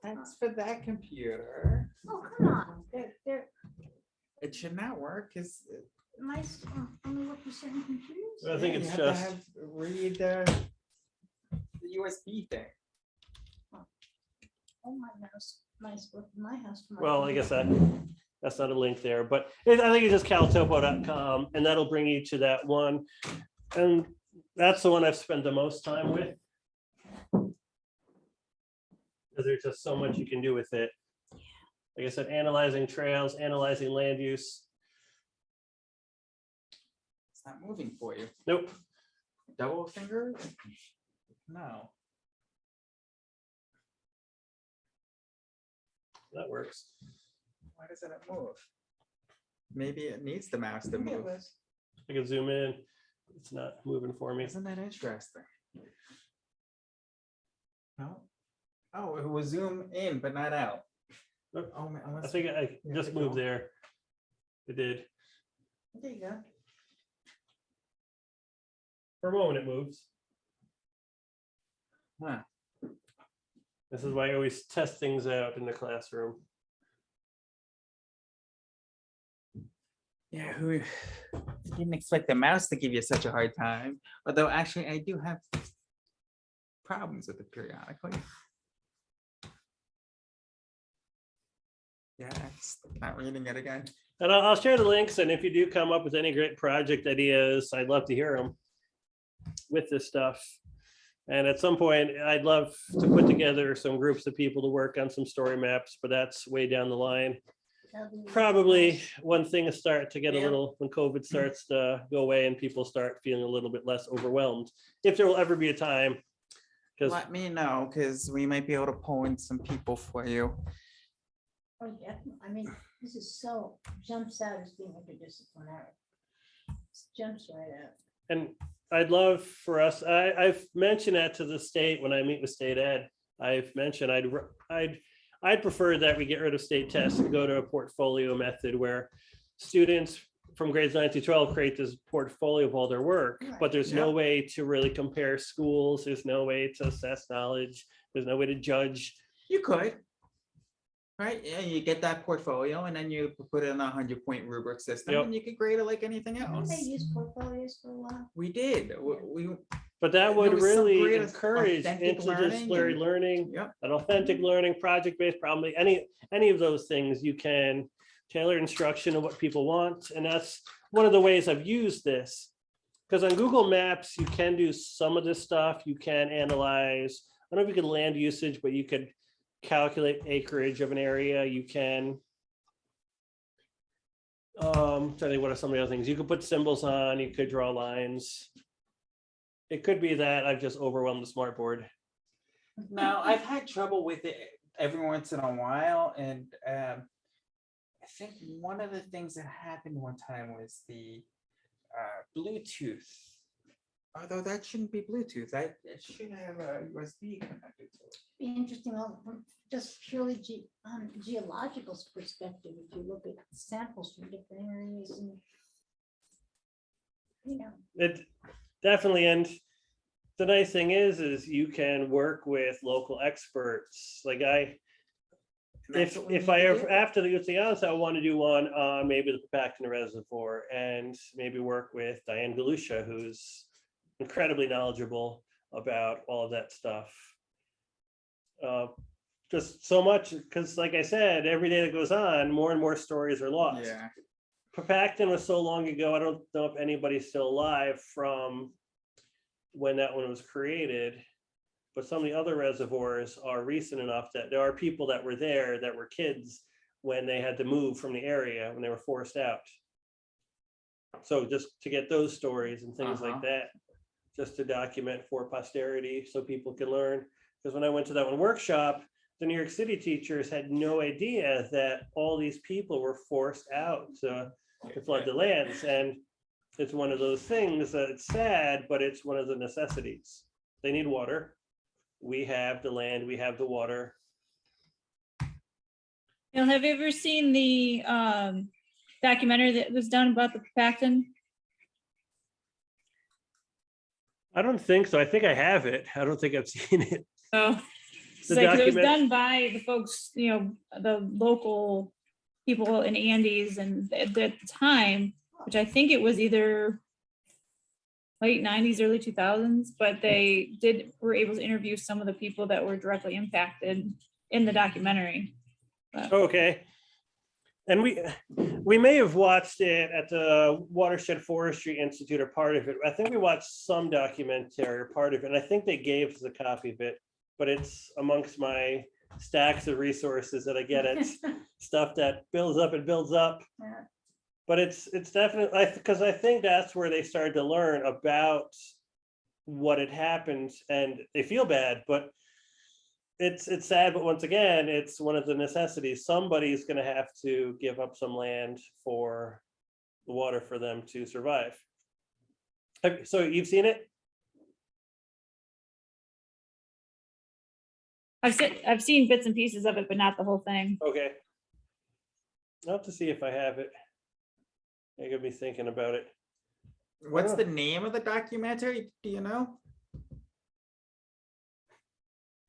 [SPEAKER 4] That's for that computer.
[SPEAKER 5] Oh, come on. They're
[SPEAKER 4] It should not work because
[SPEAKER 5] nice, only work with certain computers.
[SPEAKER 2] I think it's just,
[SPEAKER 4] read the USB thing.
[SPEAKER 5] Oh, my mouse, nice work in my house. for my
[SPEAKER 2] well, I guess
[SPEAKER 5] computer.
[SPEAKER 2] that's not a link there, but I think it's just caltopo.com, and that'll bring you to that one. And that's the one I've spent the most time with. Because there's just so much you can do with it. Like I said, analyzing trails, analyzing land use.
[SPEAKER 4] It's not moving for you.
[SPEAKER 2] Nope.
[SPEAKER 4] Double finger? No.
[SPEAKER 2] That works.
[SPEAKER 4] Why doesn't it move? Maybe it needs the mouse to
[SPEAKER 5] I think it
[SPEAKER 4] move.
[SPEAKER 5] was.
[SPEAKER 2] I can zoom in. It's not moving for me.
[SPEAKER 4] Isn't that interesting? No? Oh, it was zoom in, but not out.
[SPEAKER 2] Nope.
[SPEAKER 4] Oh, man.
[SPEAKER 2] I think I
[SPEAKER 4] Yeah,
[SPEAKER 2] just
[SPEAKER 4] take it
[SPEAKER 2] moved
[SPEAKER 4] off.
[SPEAKER 2] there. It did.
[SPEAKER 5] There you go.
[SPEAKER 2] For a moment, it moves.
[SPEAKER 4] Huh.
[SPEAKER 2] This is why I always test things out in the classroom.
[SPEAKER 4] Yeah, who didn't expect the mouse to give you such a hard time? Although actually I do have problems with it periodically. Yeah, it's not reading it again.
[SPEAKER 2] And I'll share the links, and if you do come up with any great project ideas, I'd love to hear them with this stuff. And at some point, I'd love to put together some groups of people to work on some story maps, but that's way down the line.
[SPEAKER 5] That'll be
[SPEAKER 2] Probably
[SPEAKER 5] nice.
[SPEAKER 2] when things start to get a
[SPEAKER 4] Yeah.
[SPEAKER 2] little, when COVID starts to go away and people start feeling a little bit less overwhelmed, if there will ever be a time. Because
[SPEAKER 4] Let me know, because we might be able to pull in some people for you.
[SPEAKER 5] Oh, definitely. I mean, this is so jumps out as being interdisciplinary. Jumps right out.
[SPEAKER 2] And I'd love for us, I've mentioned that to the state when I meet with state ed. I've mentioned I'd prefer that we get rid of state tests and go to a portfolio method where students from grades 9 to 12 create this portfolio of all their work, but there's no way to really compare schools. There's no way to assess knowledge. There's no way to judge.
[SPEAKER 4] You could. Right, yeah, you get that portfolio and then you put it in a 100-point rubric system
[SPEAKER 2] Yep.
[SPEAKER 4] and you could grade it like anything
[SPEAKER 5] Didn't
[SPEAKER 4] else.
[SPEAKER 5] they use portfolios for a while?
[SPEAKER 4] We did. We
[SPEAKER 2] But that
[SPEAKER 4] There
[SPEAKER 2] would
[SPEAKER 4] was some
[SPEAKER 2] really
[SPEAKER 4] great
[SPEAKER 2] encourage
[SPEAKER 4] authentic learning
[SPEAKER 2] interdisciplinary
[SPEAKER 4] and-
[SPEAKER 2] learning,
[SPEAKER 4] yep.
[SPEAKER 2] an authentic learning, project-based, probably any of those things. You can tailor instruction of what people want. And that's one of the ways I've used this. Because on Google Maps, you can do some of this stuff. You can analyze, I don't know if you can land usage, but you could calculate acreage of an area. You can, trying to think what are some of the other things. You could put symbols on, you could draw lines. It could be that I've just overwhelmed the smartboard.
[SPEAKER 4] Now, I've had trouble with it every once in a while, and I think one of the things that happened one time was the Bluetooth. Although that shouldn't be Bluetooth, it should have a USB connected to it.
[SPEAKER 5] Be interesting, from just purely geological perspective, if you look at samples from different areas and, you know,
[SPEAKER 2] It definitely, and the nice thing is you can work with local experts. Like
[SPEAKER 4] And that's
[SPEAKER 2] if
[SPEAKER 4] what we
[SPEAKER 2] if
[SPEAKER 4] need
[SPEAKER 2] I
[SPEAKER 4] to
[SPEAKER 2] ever,
[SPEAKER 4] do.
[SPEAKER 2] after the Uthians, I want to do one on maybe the Capulin Reservoir and maybe work with Diane Galusha, who's incredibly knowledgeable about all of that stuff. Just so much, because like I said, every day that goes on, more and more stories are lost.
[SPEAKER 4] Yeah,
[SPEAKER 2] Capacton was so long ago, I don't know if anybody's still alive from when that one was created. But some of the other reservoirs are recent enough that there are people that were there that were kids when they had to move from the area, when they were forced out. So just to get those stories and things
[SPEAKER 4] Uh-huh.
[SPEAKER 2] like that, just to document for posterity so people can learn. Because when I went to that one workshop, the New York City teachers had no idea that all these people were forced out to flood the lands. And it's one of those things that it's sad, but it's one of the necessities. They need water. We have the land, we have the water.
[SPEAKER 3] Have you ever seen the documentary that was done about the Capulin?
[SPEAKER 2] I don't think so. I think I have it. I don't think I've seen it.
[SPEAKER 3] Oh,
[SPEAKER 2] The
[SPEAKER 3] it's like, 'cause it was
[SPEAKER 2] document-
[SPEAKER 3] done by the folks, the local people in Andes, and at the time, which I think it was either late 90s, early 2000s, but they were able to interview some of the people that were directly impacted in the documentary.
[SPEAKER 2] Okay. And we may have watched it at the Watershed Forestry Institute or part of it. I think we watched some documentary or part of it, and I think they gave us a copy of it, but it's amongst my stacks of resources that I get. It's stuff that builds up and builds up.
[SPEAKER 5] Yeah.
[SPEAKER 2] But it's definitely, because I think that's where they started to learn about what had happened, and they feel bad, but it's sad. But once again, it's one of the necessities. Somebody's going to have to give up some land for the water for them to survive. So you've seen it?
[SPEAKER 3] I've seen bits and pieces of it, but not the whole thing.
[SPEAKER 2] Okay. I'll have to see if I have it. You're gonna be thinking about it.
[SPEAKER 4] What's the name of the documentary? Do you know?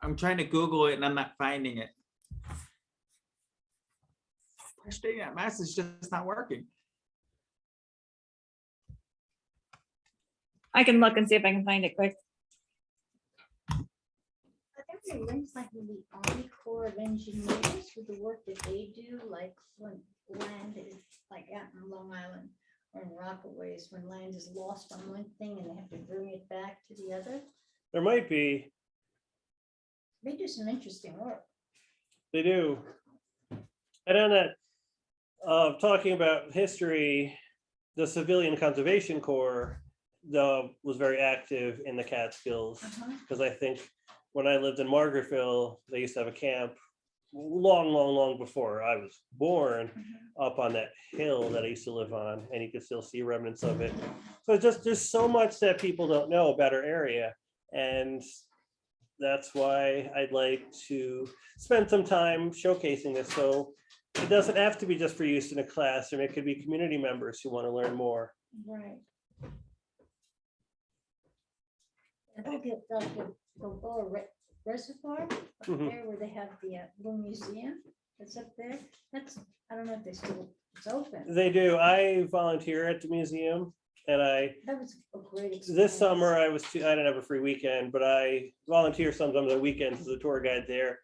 [SPEAKER 4] I'm trying to Google it and I'm not finding it. Frustrating, that mouse is just not working.
[SPEAKER 3] I can look and see if I can find it quick.
[SPEAKER 5] Are there links like with the Army Corps of Engineers with the work that they do, like when land is like out in Long Island or in Rockaways, when land is lost on one thing and they have to bring it back to the other?
[SPEAKER 2] There might be.
[SPEAKER 5] They do some interesting work.
[SPEAKER 2] They do. And on that, talking about history, the Civilian Conservation Corps was very active in the Catskills, because I think when I lived in Margaretville, they used to have a camp long before I was born, up on that hill that I used to live on, and you can still see remnants of it. So it's just, there's so much that people don't know about our area, and that's why I'd like to spend some time showcasing this. So it doesn't have to be just for use in a classroom. It could be community members who want to learn more.
[SPEAKER 5] Right. I think the Balboa Reservoir up
[SPEAKER 2] Mhm.
[SPEAKER 5] there where they have the little museum that's up there. That's, I don't know if it's open.
[SPEAKER 2] They do. I volunteer at the museum, and
[SPEAKER 5] That was a great experience.
[SPEAKER 2] this summer I didn't have a free weekend, but I volunteer sometimes on weekends as a tour guide there.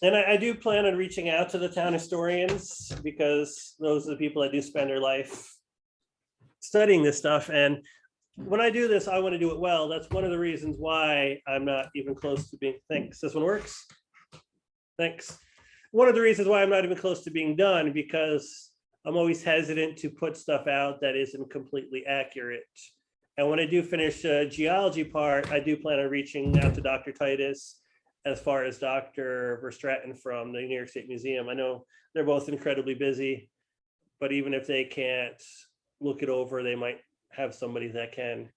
[SPEAKER 2] And I do plan on reaching out to the town historians, because those are the people that do spend their life studying this stuff. And when I do this, I want to do it well. That's one of the reasons why I'm not even close to being, thanks, this one works. Thanks. One of the reasons why I'm not even close to being done, because I'm always hesitant to put stuff out that isn't completely accurate. And when I do finish the geology part, I do plan on reaching out to Dr. Titus, as far as Dr. Verstraeten from the New York State Museum. I know they're both incredibly busy, but even if they can't look it over, they might have somebody that can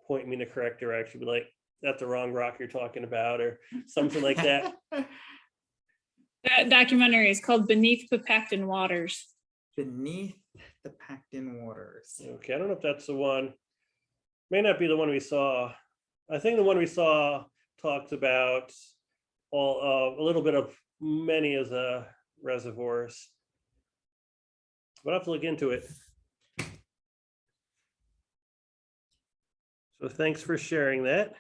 [SPEAKER 2] point me in the correct direction, be like, that's the wrong rock you're talking about, or something like that.
[SPEAKER 3] That documentary is called Beneath Capulin Waters.
[SPEAKER 4] Beneath the Packed-in Waters.
[SPEAKER 2] Okay, I don't know if that's the one. May not be the one we saw. I think the one we saw talks about a little bit of many of the reservoirs. But I'll have to look into it. So thanks for sharing that.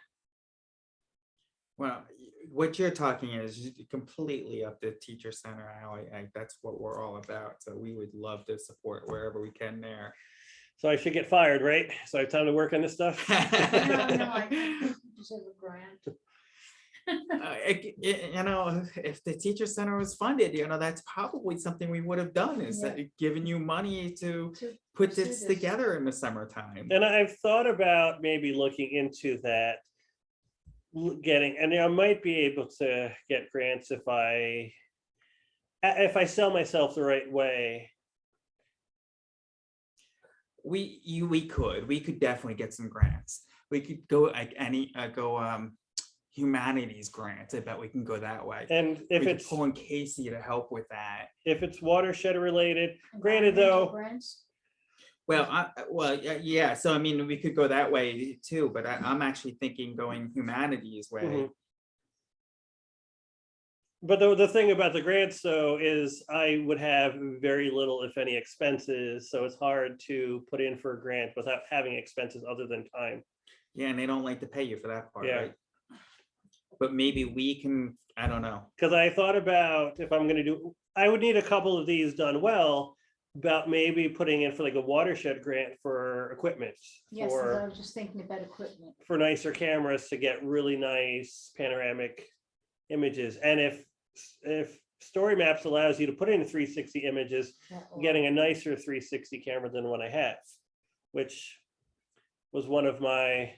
[SPEAKER 4] Well, what you're talking is completely up the teacher center alley. That's what we're all about. So we would love to support wherever we can there.
[SPEAKER 2] So I should get fired, right? So I have time to work on this stuff?
[SPEAKER 5] No, I deserve a grant.
[SPEAKER 4] You know, if the teacher center was funded, you know, that's probably something we would have done, is
[SPEAKER 5] Yeah.
[SPEAKER 4] that giving you money to
[SPEAKER 5] To
[SPEAKER 4] put
[SPEAKER 5] pursue
[SPEAKER 4] this
[SPEAKER 5] this.
[SPEAKER 4] together in the summertime.
[SPEAKER 2] And I've thought about maybe looking into that, getting, and I might be able to get grants if I sell myself the right way.
[SPEAKER 4] We could definitely get some grants. We could go like humanities grants. I bet we can go that way.
[SPEAKER 2] And if
[SPEAKER 4] We could
[SPEAKER 2] it's
[SPEAKER 4] pull in Casey to help with that.
[SPEAKER 2] watershed related, granted though,
[SPEAKER 5] Environmental grants.
[SPEAKER 4] Yeah. So I mean, we could go that way too, but I'm actually thinking going humanities way.
[SPEAKER 2] Mhm. But the thing about the grants though is I would have very little, if any, expenses. So it's hard to put in for a grant without having expenses other than time.
[SPEAKER 4] Yeah, and they don't like to pay you for that part,
[SPEAKER 2] Yeah.
[SPEAKER 4] right? But maybe we can, I don't know.
[SPEAKER 2] Because I thought about if I'm going to do, I would need a couple of these done well, about maybe putting in for like a watershed grant for equipment,
[SPEAKER 5] Yes, I was just thinking about equipment.
[SPEAKER 2] for nicer cameras to get really nice panoramic images. And if Story Maps allows you to put in 360 images,
[SPEAKER 5] that will-
[SPEAKER 2] getting a nicer 360 camera than what I have, which was one of my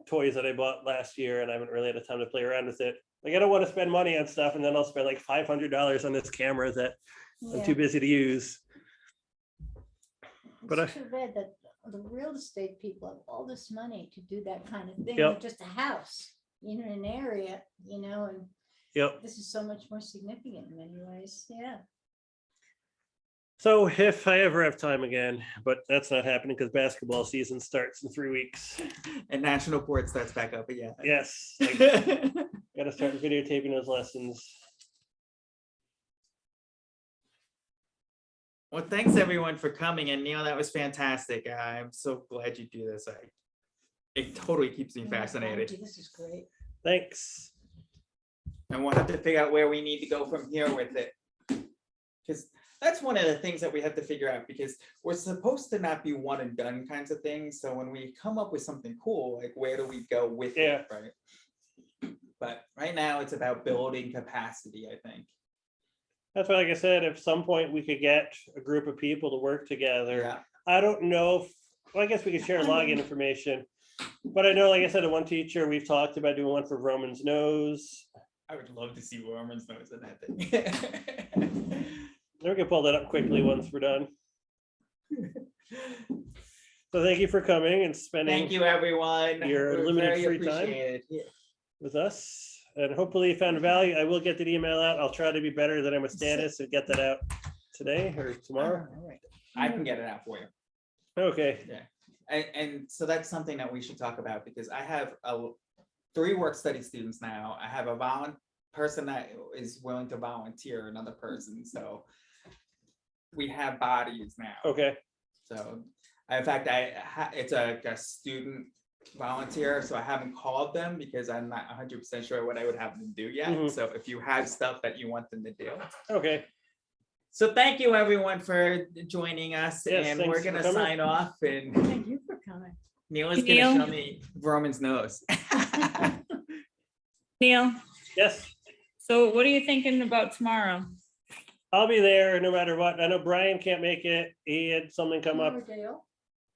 [SPEAKER 2] toys that I bought last year, and I haven't really had a time to play around with it. Like, I don't want to spend money on stuff and then I'll spend like $500 on this camera that I'm
[SPEAKER 5] Yeah.
[SPEAKER 2] too busy to use. but
[SPEAKER 5] It's too bad that the real estate people have all this money to do that kind of thing
[SPEAKER 2] Yep.
[SPEAKER 5] with just a house, in an area, and
[SPEAKER 2] Yep.
[SPEAKER 5] this is so much more significant in many ways. Yeah.
[SPEAKER 2] So if I ever have time again, but that's not happening because basketball season starts in 3 weeks.
[SPEAKER 4] And national board starts back up again.
[SPEAKER 2] Yes, I gotta start videotaping those lessons.
[SPEAKER 4] Well, thanks everyone for coming, and Neil, that was fantastic. I'm so glad you do this. It totally keeps me
[SPEAKER 5] Yeah, thank
[SPEAKER 4] fascinated.
[SPEAKER 5] you. This is great.
[SPEAKER 2] Thanks.
[SPEAKER 4] And we'll have to figure out where we need to go from here with it. Because that's one of the things that we have to figure out, because we're supposed to not be one and done kinds of things. So when we come up with something cool, like where do we go with
[SPEAKER 2] Yeah.
[SPEAKER 4] it, right? But right now it's about building capacity, I think.
[SPEAKER 2] That's why, like I said, if some point we could get a group of people to work together.
[SPEAKER 4] Yeah.
[SPEAKER 2] I don't know, well, I guess we could share login information. But I know, like I said, the one teacher, we've talked about doing one for Roman's Nose.
[SPEAKER 4] I would love to see Roman's nose in that thing.
[SPEAKER 2] We can pull that up quickly once we're done. So thank you for coming and spending
[SPEAKER 4] Thank you, everyone.
[SPEAKER 2] your
[SPEAKER 4] We're
[SPEAKER 2] limited
[SPEAKER 4] very
[SPEAKER 2] free time.
[SPEAKER 4] appreciated. Yeah.
[SPEAKER 2] with us. And hopefully you found value. I will get the email out. I'll try to be better than I'm with Stannis and get that out today or tomorrow.
[SPEAKER 4] All right. I can get it out for you.
[SPEAKER 2] Okay.
[SPEAKER 4] And so that's something that we should talk about, because I have 3 work study students now. I have a person that is willing to volunteer, another person. So we have bodies now.
[SPEAKER 2] Okay.
[SPEAKER 4] So in fact, it's a student volunteer, so I haven't called them because I'm not 100% sure what I would have them do yet.
[SPEAKER 2] Mhm.
[SPEAKER 4] So if you have stuff that you want them to do.
[SPEAKER 2] Okay.
[SPEAKER 4] So thank you everyone for joining us,
[SPEAKER 2] Yes,
[SPEAKER 4] and
[SPEAKER 2] thanks
[SPEAKER 4] we're
[SPEAKER 2] for
[SPEAKER 4] gonna
[SPEAKER 2] coming.
[SPEAKER 4] sign off, and
[SPEAKER 5] Thank you for coming.
[SPEAKER 4] Neil is
[SPEAKER 3] Neil?
[SPEAKER 4] gonna show me Roman's nose.
[SPEAKER 3] Neil,
[SPEAKER 2] Yes,
[SPEAKER 3] so what are you thinking about tomorrow?
[SPEAKER 2] I'll be there no matter what. I know Brian can't make it. He had something come up.
[SPEAKER 5] Dale.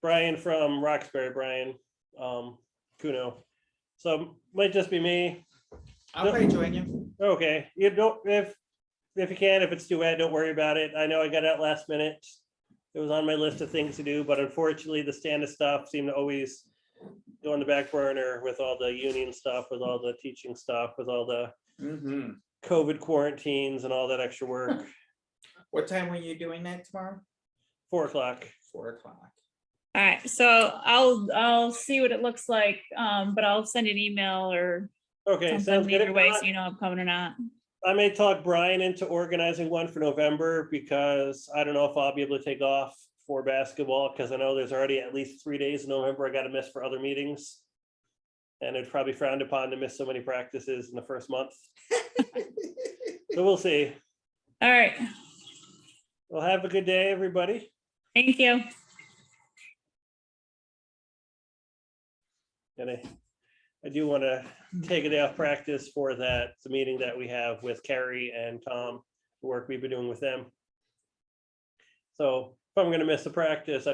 [SPEAKER 2] Brian from Roxbury, Brian Kuno. So might just be me.
[SPEAKER 4] I'll probably join you.
[SPEAKER 2] Okay, you don't, if you can, if it's too bad, don't worry about it. I know I got out last minute. It was on my list of things to do, but unfortunately the stand stuff seemed to always go on the back burner with all the union stuff, with all the teaching stuff, with all the
[SPEAKER 4] Mhm.
[SPEAKER 2] COVID quarantines and all that extra work.
[SPEAKER 4] What time were you doing that tomorrow?
[SPEAKER 2] 4 o'clock.
[SPEAKER 4] 4 o'clock.
[SPEAKER 3] All right, so I'll see what it looks like, but I'll send an email or
[SPEAKER 2] Okay, sounds
[SPEAKER 3] something
[SPEAKER 2] good.
[SPEAKER 3] either
[SPEAKER 2] If
[SPEAKER 3] way,
[SPEAKER 2] not,
[SPEAKER 3] so you know I'm coming or not.
[SPEAKER 2] I may talk Brian into organizing one for November, because I don't know if I'll be able to take off for basketball, because I know there's already at least 3 days in November I got to miss for other meetings. And it's probably frowned upon to miss so many practices in the first month. So we'll see.
[SPEAKER 3] All right,
[SPEAKER 2] Well, have a good day, everybody.
[SPEAKER 3] thank you.
[SPEAKER 2] I do want to take a day off practice for that, the meeting that we have with Carrie and Tom, the work we've been doing with them. So if I'm gonna miss the practice,